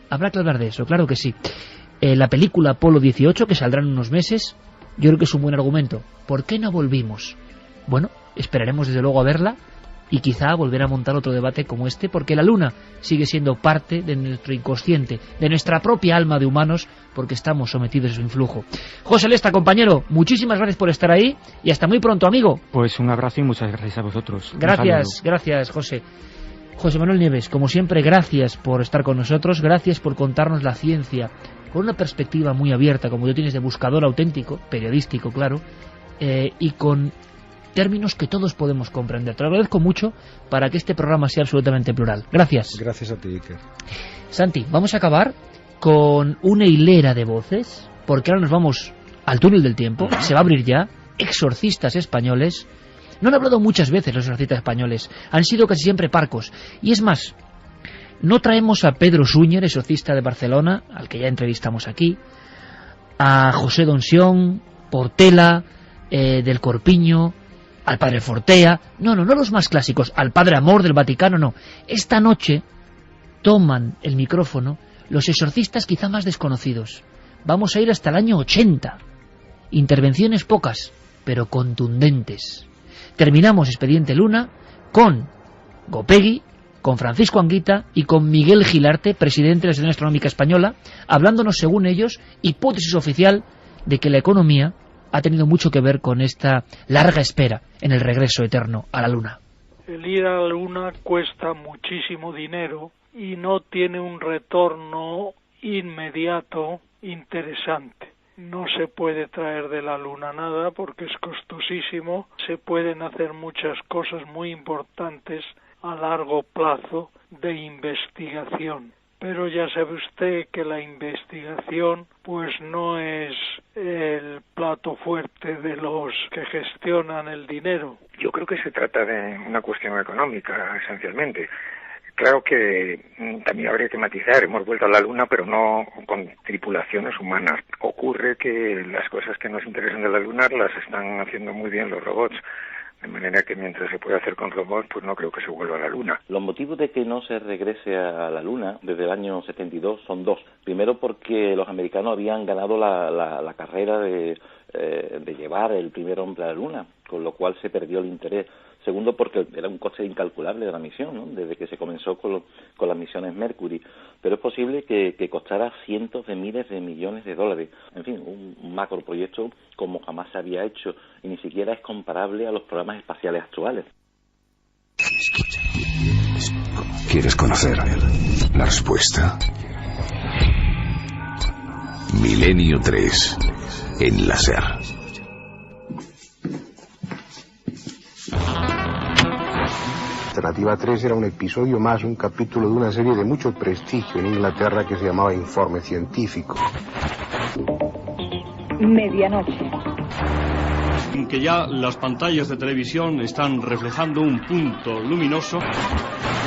Habrá que hablar de eso, claro que sí. La película Apolo 18, que saldrá en unos meses, yo creo que es un buen argumento. ¿Por qué no volvimos? Bueno, esperaremos desde luego a verla y quizá volver a montar otro debate como este, porque la Luna sigue siendo parte de nuestro inconsciente, de nuestra propia alma de humanos, porque estamos sometidos a su influjo. José Lesta, compañero, muchísimas gracias por estar ahí y hasta muy pronto, amigo. Pues un abrazo y muchas gracias a vosotros. Gracias, José. José Manuel Nieves, como siempre, gracias por estar con nosotros, gracias por contarnos la ciencia con una perspectiva muy abierta, como tú tienes de buscador auténtico, periodístico, claro, y con términos que todos podemos comprender. Te lo agradezco mucho para que este programa sea absolutamente plural. Gracias. Gracias a ti, Iker. Santi, vamos a acabar con una hilera de voces, porque ahora nos vamos al túnel del tiempo, se va a abrir ya. Exorcistas españoles. No han hablado muchas veces los exorcistas españoles, han sido casi siempre parcos. Y es más, no traemos a Pedro Súñer, exorcista de Barcelona, al que ya entrevistamos aquí, a José Donsión, Portela, del Corpiño, al Padre Fortea, no los más clásicos, al Padre Amor del Vaticano, no. Esta noche toman el micrófono los exorcistas quizá más desconocidos. Vamos a ir hasta el año 80. Intervenciones pocas, pero contundentes. Terminamos Expediente Luna con Gopegui, con Francisco Anguita y con Miguel Gilarte, presidente de la Asociación Astronómica Española, hablándonos, según ellos, hipótesis oficial de que la economía ha tenido mucho que ver con esta larga espera en el regreso eterno a la Luna. El ir a la Luna cuesta muchísimo dinero y no tiene un retorno inmediato interesante. No se puede traer de la Luna nada porque es costosísimo. Se pueden hacer muchas cosas muy importantes a largo plazo de investigación. Pero ya sabe usted que la investigación pues no es el plato fuerte de los que gestionan el dinero. Yo creo que se trata de una cuestión económica, esencialmente. Claro que también habría que matizar, hemos vuelto a la Luna, pero no con tripulaciones humanas. Ocurre que las cosas que nos interesan de la Luna las están haciendo muy bien los robots. De manera que mientras se puede hacer con robots, pues no creo que se vuelva a la Luna. Los motivos de que no se regrese a la Luna desde el año 72 son dos. Primero, porque los americanos habían ganado la carrera de llevar el primer hombre a la Luna, con lo cual se perdió el interés. Segundo, porque era un coste incalculable de la misión, ¿no? Desde que se comenzó con las misiones Mercury. Pero es posible que costara cientos de miles de millones de dólares. En fin, un macroproyecto como jamás se había hecho y ni siquiera es comparable a los programas espaciales actuales. ¿Quieres conocer la respuesta? Milenio 3 en la SER. Alternativa 3 era un episodio más, un capítulo de una serie de mucho prestigio en Inglaterra que se llamaba Informe Científico. Medianoche. Que ya las pantallas de televisión están reflejando un punto luminoso.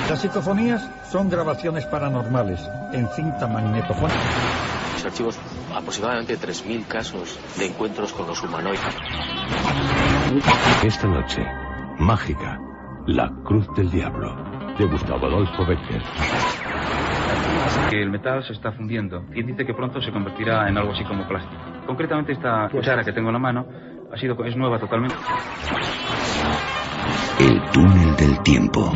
Las psicofonías son grabaciones paranormales en cinta magnetofónica. Los archivos aproximadamente 3.000 casos de encuentros con los humanoides. Esta noche, mágica. La Cruz del Diablo, de Gustavo Adolfo Becker. El metal se está fundiendo y dice que pronto se convertirá en algo así como plástico. Concretamente esta cuchara que tengo en la mano es nueva totalmente. El túnel del tiempo.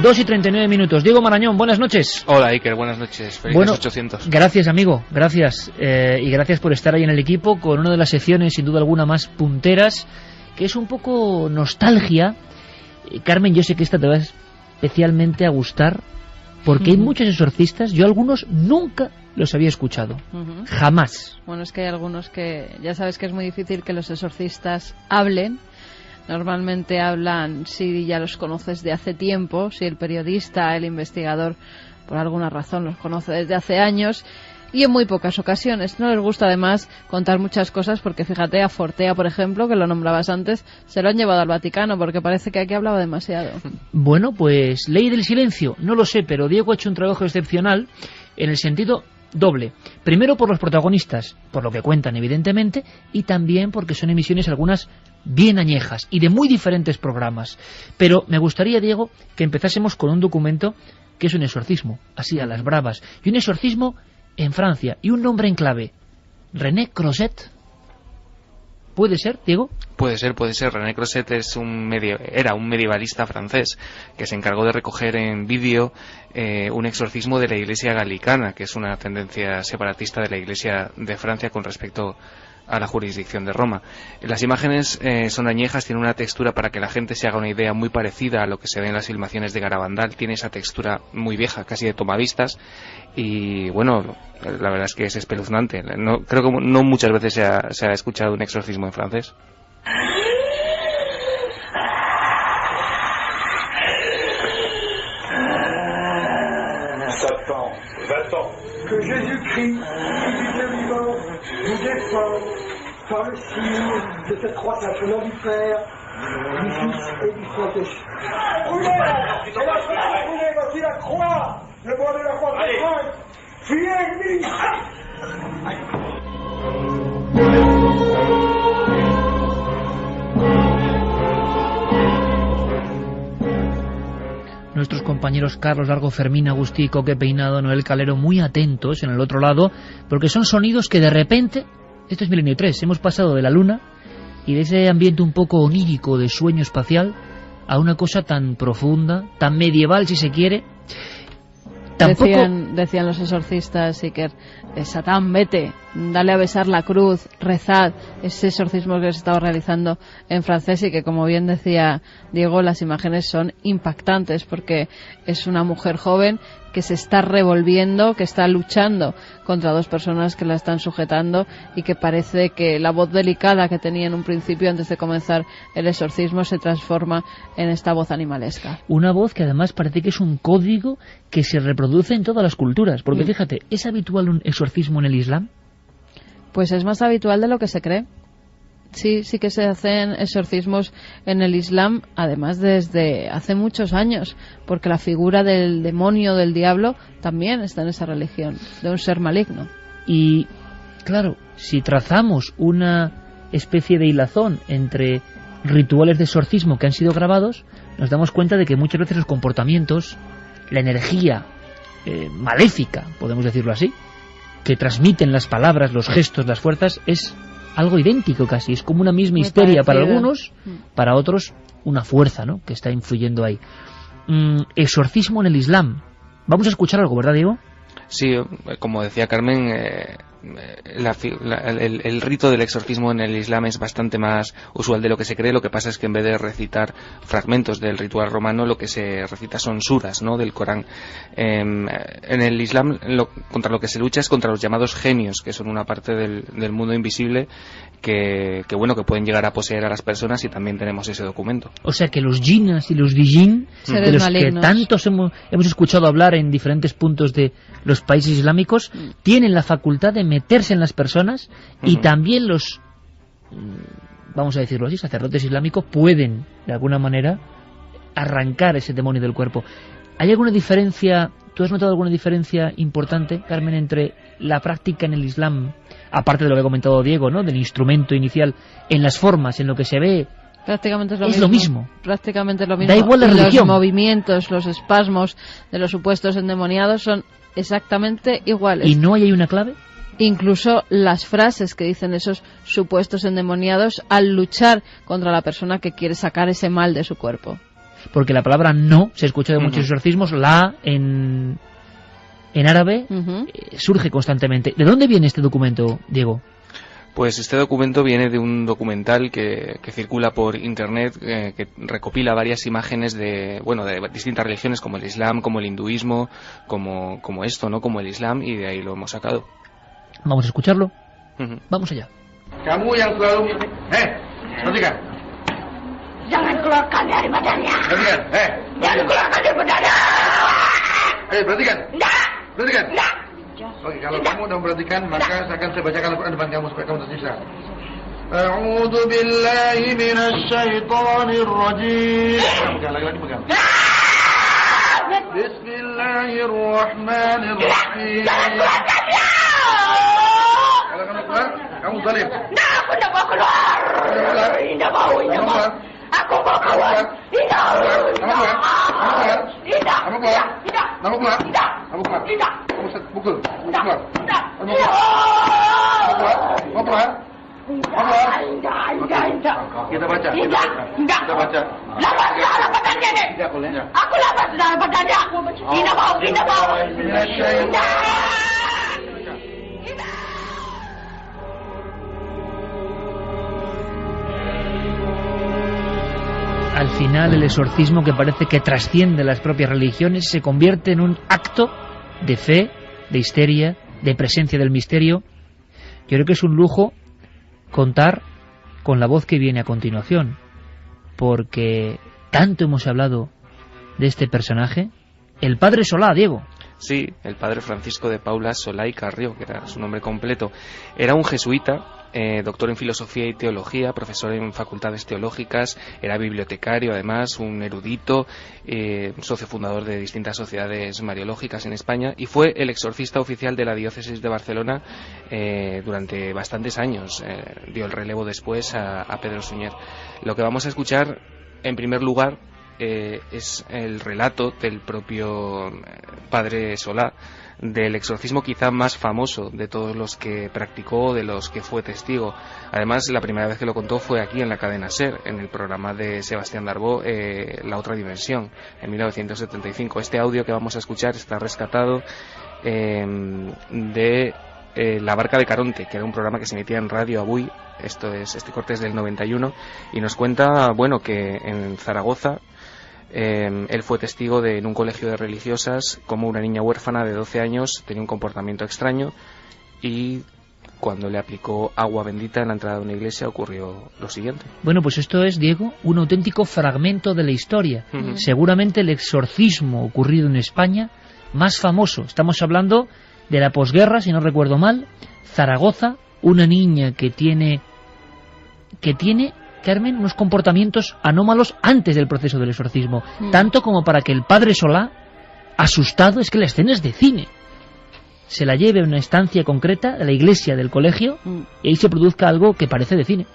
2:39. Diego Marañón, buenas noches. Hola Iker, buenas noches. Felices 800. Gracias amigo, gracias. Y gracias por estar ahí en el equipo con una de las secciones sin duda alguna más punteras, que es un poco nostalgia. Carmen, yo sé que esta te va especialmente a gustar, porque hay muchos exorcistas, yo algunos nunca los había escuchado, jamás. Bueno, es que hay algunos que ya sabes que es muy difícil que los exorcistas hablen. Normalmente hablan si ya los conoces de hace tiempo, si el periodista, el investigador, por alguna razón los conoce desde hace años, y en muy pocas ocasiones. No les gusta además contar muchas cosas porque fíjate, a Fortea, por ejemplo, que lo nombrabas antes, se lo han llevado al Vaticano porque parece que aquí hablaba demasiado. Bueno, pues ley del silencio, no lo sé, pero Diego ha hecho un trabajo excepcional en el sentido doble. Primero por los protagonistas, por lo que cuentan evidentemente, y también porque son emisiones algunas bien añejas y de muy diferentes programas. Pero me gustaría, Diego, que empezásemos con un documento que es un exorcismo, así a las bravas, y un exorcismo en Francia, y un nombre en clave, René Crozet. ¿Puede ser, Diego? Puede ser. René Crozet era un medievalista francés que se encargó de recoger en vídeo un exorcismo de la Iglesia Galicana, que es una tendencia separatista de la Iglesia de Francia con respecto a la jurisdicción de Roma. Las imágenes son añejas, tienen una textura, para que la gente se haga una idea, muy parecida a lo que se ve en las filmaciones de Garabandal. Tiene esa textura muy vieja, casi de tomavistas, y bueno, la verdad es que es espeluznante. Creo que no muchas veces se ha escuchado un exorcismo en francés. Satan, va-t'en. Que Jésus-Christ, du Dieu vivant, nous défend par le signe de cette croix sacrée au nom du Père, du Fils et du Saint-Esprit. Brûlez! Et la croix, brûlez, voici la croix! Le bois de la croix est sainte! Fuyez, ennemis! Nuestros compañeros Carlos Largo, Fermín Agustí, Coque Peinado, Noel Calero, muy atentos en el otro lado, porque son sonidos que de repente, esto es Milenio 3, hemos pasado de la luna y de ese ambiente un poco onírico de sueño espacial a una cosa tan profunda, tan medieval si se quiere. Tampoco... Decían los exorcistas, Iker, Satán, vete, dale a besar la cruz, rezad, ese exorcismo que se estaba realizando en francés, y que, como bien decía Diego, las imágenes son impactantes, porque es una mujer joven que se está revolviendo, que está luchando contra dos personas que la están sujetando, y que parece que la voz delicada que tenía en un principio antes de comenzar el exorcismo se transforma en esta voz animalesca. Una voz que además parece que es un código que se reproduce en todas las culturas, porque fíjate, ¿es habitual un exorcismo en el Islam? Pues es más habitual de lo que se cree. Sí que se hacen exorcismos en el Islam, además desde hace muchos años, porque la figura del demonio, del diablo, también está en esa religión, de un ser maligno. Y, claro, si trazamos una especie de hilazón entre rituales de exorcismo que han sido grabados, nos damos cuenta de que muchas veces los comportamientos, la energía maléfica, podemos decirlo así, que transmiten las palabras, los gestos, las fuerzas, es algo idéntico casi, es como una misma histeria para algunos, para otros una fuerza, ¿no?, que está influyendo ahí. Exorcismo en el Islam. Vamos a escuchar algo, ¿verdad, Diego? Sí, como decía Carmen, el rito del exorcismo en el Islam es bastante más usual de lo que se cree. Lo que pasa es que en vez de recitar fragmentos del ritual romano, lo que se recita son suras, ¿no?, del Corán. En el Islam contra lo que se lucha es contra los llamados genios, que son una parte del mundo invisible que pueden llegar a poseer a las personas, y también tenemos ese documento. O sea que los jinnas y los dijin, de los malignos, que tantos hemos escuchado hablar en diferentes puntos de los países islámicos, tienen la facultad de meterse en las personas, y también los, vamos a decirlo así, sacerdotes islámicos pueden, de alguna manera, arrancar ese demonio del cuerpo. ¿Hay alguna diferencia, tú has notado alguna diferencia importante, Carmen, entre la práctica en el Islam, aparte de lo que ha comentado Diego, ¿no?, del instrumento inicial, en las formas, en lo que se ve? Prácticamente es lo mismo. Prácticamente es lo mismo. Da igual la religión. Los movimientos, los espasmos de los supuestos endemoniados son exactamente iguales. ¿Y no hay una clave? Incluso las frases que dicen esos supuestos endemoniados al luchar contra la persona que quiere sacar ese mal de su cuerpo. Porque la palabra no se escucha de muchos exorcismos, la en árabe surge constantemente. ¿De dónde viene este documento, Diego? Pues este documento viene de un documental que circula por internet, que recopila varias imágenes de distintas religiones, como el Islam, como el hinduismo, como esto, ¿no?, como el Islam, y de ahí lo hemos sacado. Vamos a escucharlo. Vamos allá. Kamu yang selalu perhatikan. Jangan keluarkan dari badannya. Perhatikan, Jangan keluarkan dari badannya. Perhatikan. Perhatikan. Enggak. Oke, kalau kamu udah memperhatikan, maka akan saya bacakan Al-Quran depan kamu supaya kamu tersisa. A'udzu billahi minasy syaithanir rajim. Pegang lagi pegang. Bismillahirrahmanirrahim. Kalau kamu keluar, kamu zalim. Nah, aku tidak mau keluar. Tidak mau. Aku mau keluar. Tidak. Kamu keluar. Kamu pukul. Keluar. Mau keluar. Kita baca. Kita baca. Lapas darah badannya nih. Aku lapas darah badannya. Tidak mau. al final el exorcismo, que parece que trasciende las propias religiones, se convierte en un acto de fe, de histeria, de presencia del misterio. Yo creo que es un lujo contar con la voz que viene a continuación, porque tanto hemos hablado de este personaje, el padre Solá, Diego. Sí, el padre Francisco de Paula Solá y Carrió, que era su nombre completo. Era un jesuita, doctor en filosofía y teología, profesor en facultades teológicas, era bibliotecario además, un erudito, socio fundador de distintas sociedades mariológicas en España, y fue el exorcista oficial de la diócesis de Barcelona durante bastantes años. Dio el relevo después a Pedro Suñer. Lo que vamos a escuchar, en primer lugar, es el relato del propio padre Solá, del exorcismo quizá más famoso de todos los que practicó, de los que fue testigo. Además, la primera vez que lo contó fue aquí en la cadena SER, en el programa de Sebastián Darbó, La Otra Dimensión, en 1975. Este audio que vamos a escuchar está rescatado de La Barca de Caronte, que era un programa que se emitía en Radio Avui. Este corte es del 91, y nos cuenta, bueno, que en Zaragoza él fue testigo en un colegio de religiosas como una niña huérfana de 12 años tenía un comportamiento extraño, y cuando le aplicó agua bendita en la entrada de una iglesia ocurrió lo siguiente. Bueno, pues esto es, Diego, un auténtico fragmento de la historia. Seguramente el exorcismo ocurrido en España más famoso. Estamos hablando de la posguerra, si no recuerdo mal, Zaragoza, una niña que tiene, Carmen, unos comportamientos anómalos antes del proceso del exorcismo, tanto como para que el padre Solá, asustado, es que la escena es de cine, se la lleve a una estancia concreta de la iglesia del colegio y ahí se produzca algo que parece de cine.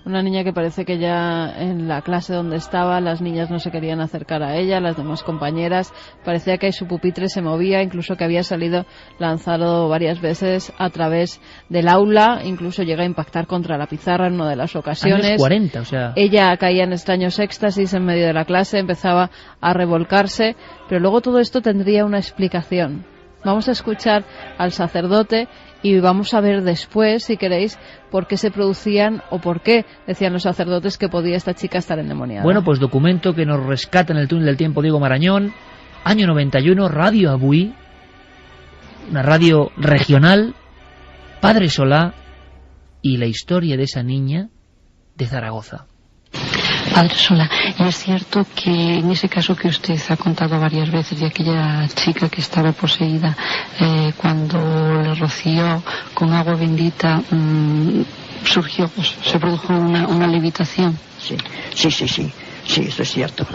Una niña que parece que ya en la clase donde estaba las niñas no se querían acercar a ella, las demás compañeras, parecía que su pupitre se movía, incluso que había salido lanzado varias veces a través del aula, incluso llega a impactar contra la pizarra en una de las ocasiones. Años 40, o sea... Ella caía en extraños éxtasis en medio de la clase, empezaba a revolcarse, pero luego todo esto tendría una explicación. Vamos a escuchar al sacerdote y vamos a ver después, si queréis, por qué se producían o por qué decían los sacerdotes que podía esta chica estar endemoniada. Bueno, pues documento que nos rescata en el túnel del tiempo Diego Marañón, año 91, Radio Avui, una radio regional, padre Solá y la historia de esa niña de Zaragoza. Padre Solá, y es cierto que en ese caso que usted ha contado varias veces de aquella chica que estaba poseída, cuando le roció con agua bendita, surgió, pues, se produjo una levitación. Sí, eso es cierto.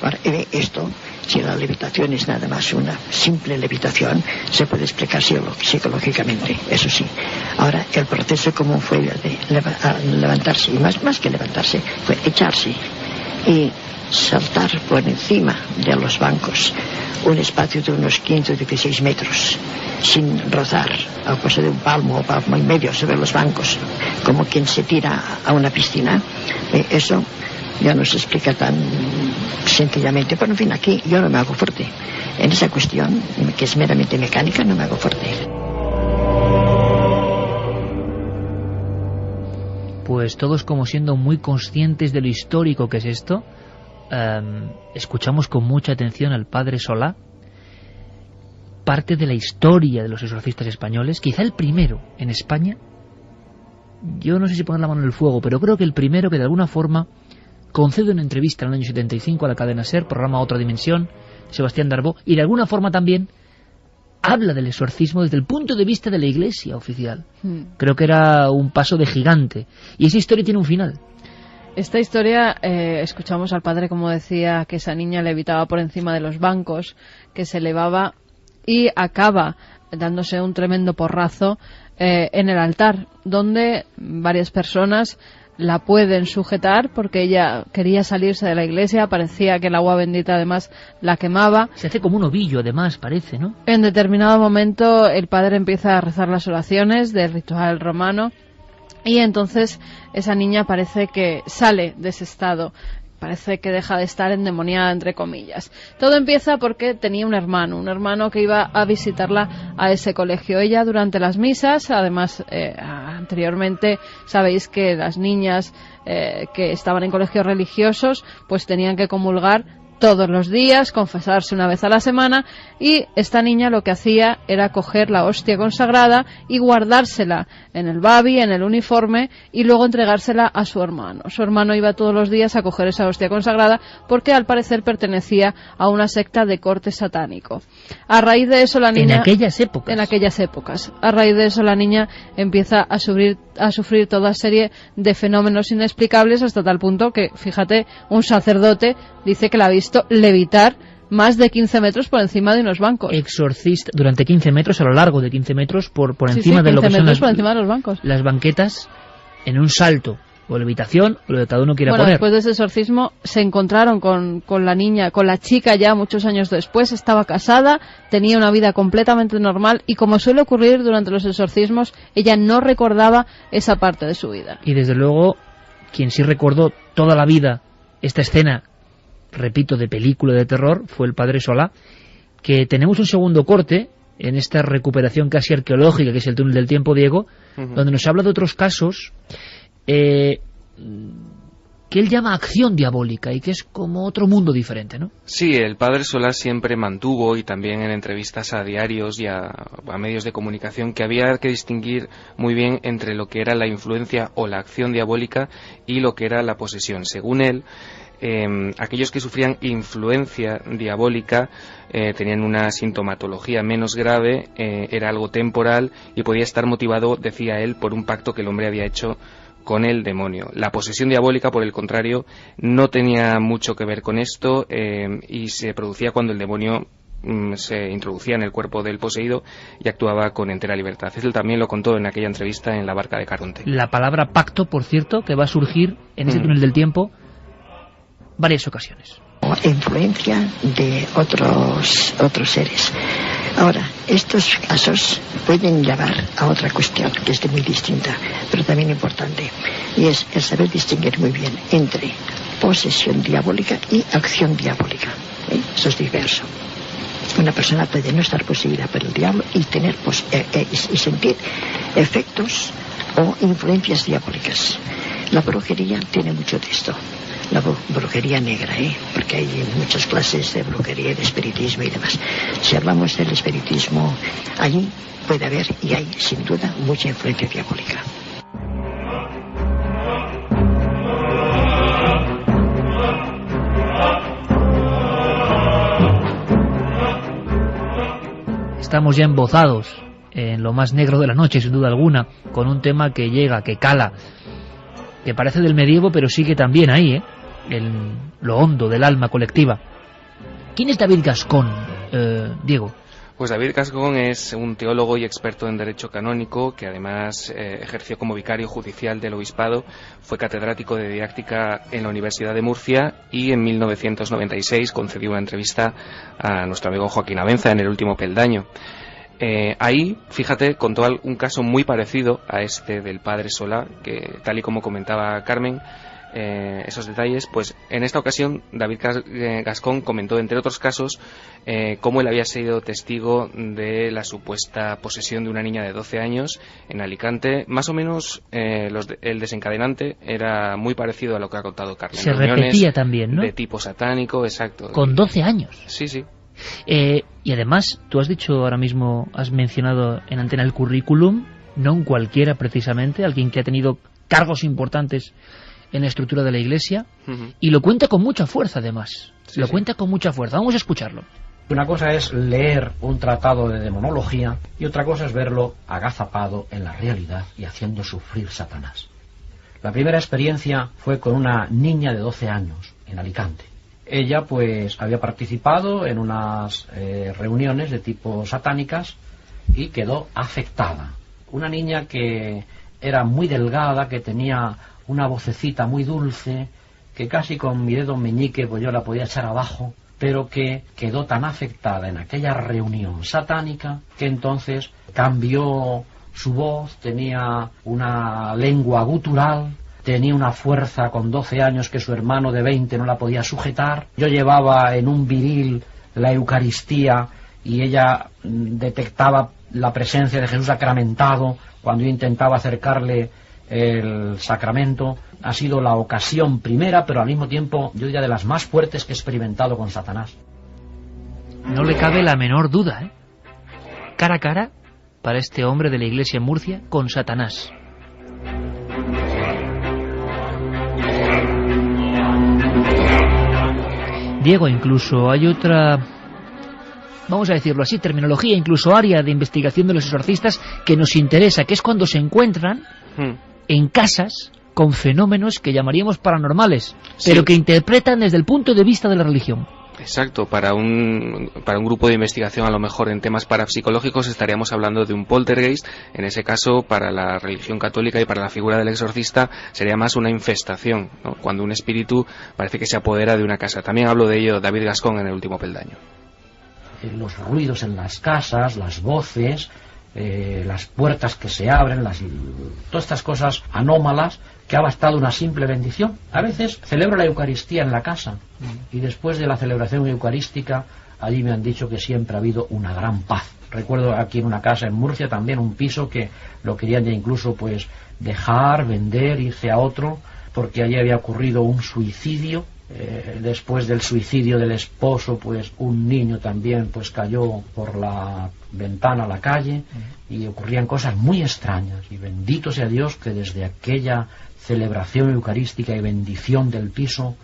Ahora, esto, si la levitación es nada más una simple levitación, se puede explicar psicológicamente, eso sí. Ahora, el proceso común fue el de levantarse, y más que levantarse, fue echarse y saltar por encima de los bancos, un espacio de unos 15 o 16 metros, sin rozar, a cosa de un palmo o palmo y medio sobre los bancos, como quien se tira a una piscina. Eso ya no se explica tan sencillamente, pero en fin, aquí yo no me hago fuerte. En esa cuestión, que es meramente mecánica, no me hago fuerte. Pues todos, como siendo muy conscientes de lo histórico que es esto, escuchamos con mucha atención al padre Solá, parte de la historia de los exorcistas españoles, quizá el primero en España. Yo no sé si poner la mano en el fuego, pero creo que el primero que de alguna forma concede una entrevista en el año 75 a la cadena SER, programa Otra Dimensión, Sebastián Darbó, y de alguna forma también habla del exorcismo desde el punto de vista de la iglesia oficial. Creo que era un paso de gigante, y esa historia tiene un final. Esta historia, escuchamos al padre como decía que esa niña levitaba por encima de los bancos, que se elevaba y acaba dándose un tremendo porrazo en el altar, donde varias personas la pueden sujetar porque ella quería salirse de la iglesia, parecía que el agua bendita además la quemaba. Se hace como un ovillo además, parece, ¿no? En determinado momento el padre empieza a rezar las oraciones del ritual romano y entonces esa niña parece que sale de ese estado parece que deja de estar endemoniada, entre comillas. Todo empieza porque tenía un hermano que iba a visitarla a ese colegio. Ella, durante las misas, además, anteriormente sabéis que las niñas que estaban en colegios religiosos pues tenían que comulgar todos los días, confesarse una vez a la semana, y esta niña lo que hacía era coger la hostia consagrada y guardársela en el babi, en el uniforme, y luego entregársela a su hermano. Su hermano iba todos los días a coger esa hostia consagrada porque al parecer pertenecía a una secta de corte satánico. A raíz de eso la niña... En aquellas épocas. A raíz de eso la niña empieza a sufrir toda serie de fenómenos inexplicables, hasta tal punto que, fíjate, un sacerdote dice que la ha visto levitar más de 15 metros por encima de unos bancos. Exorcista, durante 15 metros, a lo largo de 15 metros, por encima de lo que son por encima de los bancos. Las banquetas, en un salto, o levitación, o lo que cada uno quiera poner. Después de ese exorcismo se encontraron con la niña, con la chica ya muchos años después. Estaba casada, tenía una vida completamente normal, y como suele ocurrir durante los exorcismos, ella no recordaba esa parte de su vida. Y desde luego, quien sí recordó toda la vida esta escena, repito, de película de terror, fue el padre Solá, que tenemos un segundo corte en esta recuperación casi arqueológica que es el túnel del tiempo, Diego, donde nos habla de otros casos que él llama acción diabólica y que es como otro mundo diferente, ¿no? Sí, el padre Solá siempre mantuvo, y también en entrevistas a diarios y a medios de comunicación, que había que distinguir muy bien entre lo que era la influencia o la acción diabólica y lo que era la posesión. Según él, aquellos que sufrían influencia diabólica tenían una sintomatología menos grave, era algo temporal y podía estar motivado, decía él, por un pacto que el hombre había hecho con el demonio. La posesión diabólica, por el contrario, no tenía mucho que ver con esto y se producía cuando el demonio se introducía en el cuerpo del poseído y actuaba con entera libertad. Él también lo contó en aquella entrevista en la barca de Caronte. La palabra pacto, por cierto, que va a surgir en ese túnel del tiempo varias ocasiones. Influencia de otros seres. Ahora, estos casos pueden llevar a otra cuestión que es muy distinta, pero también importante, y es el saber distinguir muy bien entre posesión diabólica y acción diabólica. Eso es diverso. Una persona puede no estar poseída por el diablo y tener y sentir efectos o influencias diabólicas. La brujería tiene mucho de esto. La brujería negra, porque hay muchas clases de brujería y de espiritismo y demás. Si hablamos del espiritismo, allí puede haber, y hay sin duda, mucha influencia diabólica. Estamos ya embozados en lo más negro de la noche, sin duda alguna, con un tema que llega, que cala, que parece del medievo, pero sigue también ahí, en lo hondo del alma colectiva. ¿Quién es David Gascón, Diego? Pues David Gascón es un teólogo y experto en derecho canónico que además ejerció como vicario judicial del obispado, fue catedrático de didáctica en la Universidad de Murcia y en 1996 concedió una entrevista a nuestro amigo Joaquín Abenza en El último peldaño. Ahí, fíjate, contó un caso muy parecido a este del padre Solá, que tal y como comentaba Carmen, esos detalles, pues en esta ocasión David Gascón comentó, entre otros casos, cómo él había sido testigo de la supuesta posesión de una niña de 12 años en Alicante. Más o menos el desencadenante era muy parecido a lo que ha contado Carmen. Se repetía también, ¿no? De tipo satánico, exacto. Con 12 años. Sí, sí. Y además, tú has dicho ahora mismo, has mencionado en antena el currículum, no un cualquiera precisamente, alguien que ha tenido cargos importantes en la estructura de la Iglesia, y lo cuenta con mucha fuerza además, cuenta con mucha fuerza. Vamos a escucharlo. Una cosa es leer un tratado de demonología y otra cosa es verlo agazapado en la realidad y haciendo sufrir Satanás. La primera experiencia fue con una niña de 12 años en Alicante. Ella pues había participado en unas reuniones de tipo satánicas y quedó afectada. Una niña que era muy delgada, que tenía una vocecita muy dulce, que casi con mi dedo meñique pues yo la podía echar abajo, pero que quedó tan afectada en aquella reunión satánica que entonces cambió su voz, tenía una lengua gutural tenía una fuerza con 12 años que su hermano de 20 no la podía sujetar. Yo llevaba en un viril la Eucaristía y ella detectaba la presencia de Jesús sacramentado cuando yo intentaba acercarle el sacramento. Ha sido la ocasión primera, pero al mismo tiempo yo diría de las más fuertes que he experimentado con Satanás. No le cabe la menor duda, ¿eh? Cara a cara para este hombre de la iglesia en Murcia con Satanás. Diego, incluso hay otra, vamos a decirlo así, terminología, incluso área de investigación de los exorcistas que nos interesa, que es cuando se encuentran en casas con fenómenos que llamaríamos paranormales, pero que interpretan desde el punto de vista de la religión. Exacto, para un grupo de investigación a lo mejor en temas parapsicológicos estaríamos hablando de un poltergeist. En ese caso, para la religión católica y para la figura del exorcista sería más una infestación, ¿no? Cuando un espíritu parece que se apodera de una casa. También hablo de ello David Gascón en El último peldaño. Los ruidos en las casas, las voces, las puertas que se abren, todas estas cosas anómalas que ha bastado una simple bendición. A veces celebro la Eucaristía en la casa y después de la celebración eucarística allí me han dicho que siempre ha habido una gran paz. Recuerdo aquí en una casa en Murcia también un piso que lo querían ya incluso pues dejar, vender, irse a otro, porque allí había ocurrido un suicidio. Después del suicidio del esposo, pues un niño también pues cayó por la ventana a la calle y ocurrían cosas muy extrañas, y bendito sea Dios que desde aquella celebración eucarística y bendición del piso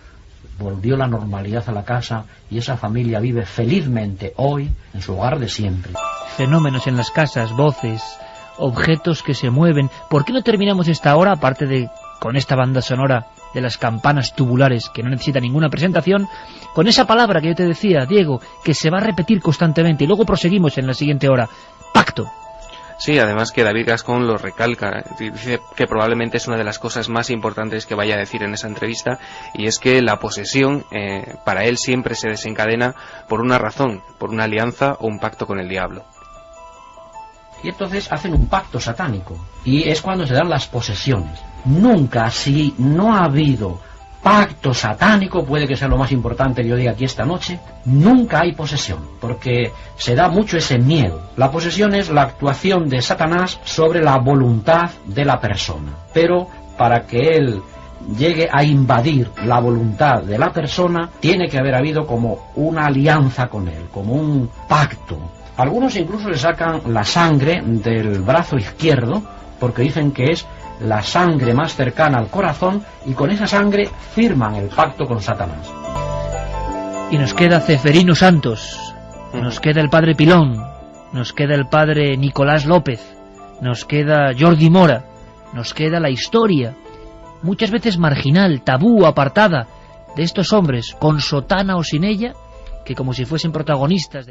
volvió la normalidad a la casa y esa familia vive felizmente hoy en su hogar de siempre. Fenómenos en las casas, voces, objetos que se mueven. ¿Por qué no terminamos esta hora, aparte de con esta banda sonora de las campanas tubulares que no necesita ninguna presentación, con esa palabra que yo te decía, Diego, que se va a repetir constantemente, y luego proseguimos en la siguiente hora: pacto? Sí, además que David Gascón lo recalca, dice que probablemente es una de las cosas más importantes que vaya a decir en esa entrevista, y es que la posesión para él siempre se desencadena por una razón, por una alianza o un pacto con el diablo. Y entonces hacen un pacto satánico, y es cuando se dan las posesiones. Nunca, si no ha habido pacto satánico, puede que sea lo más importante que yo diga aquí esta noche, nunca hay posesión, porque se da mucho ese miedo. La posesión es la actuación de Satanás sobre la voluntad de la persona, pero para que él llegue a invadir la voluntad de la persona, tiene que haber habido como una alianza con él, como un pacto. Algunos incluso le sacan la sangre del brazo izquierdo, porque dicen que es la sangre más cercana al corazón, y con esa sangre firman el pacto con Satanás. Y nos queda Ceferino Santos, nos queda el padre Pilón, nos queda el padre Nicolás López, nos queda Jordi Mora, nos queda la historia, muchas veces marginal, tabú, apartada, de estos hombres, con sotana o sin ella, que como si fuesen protagonistas de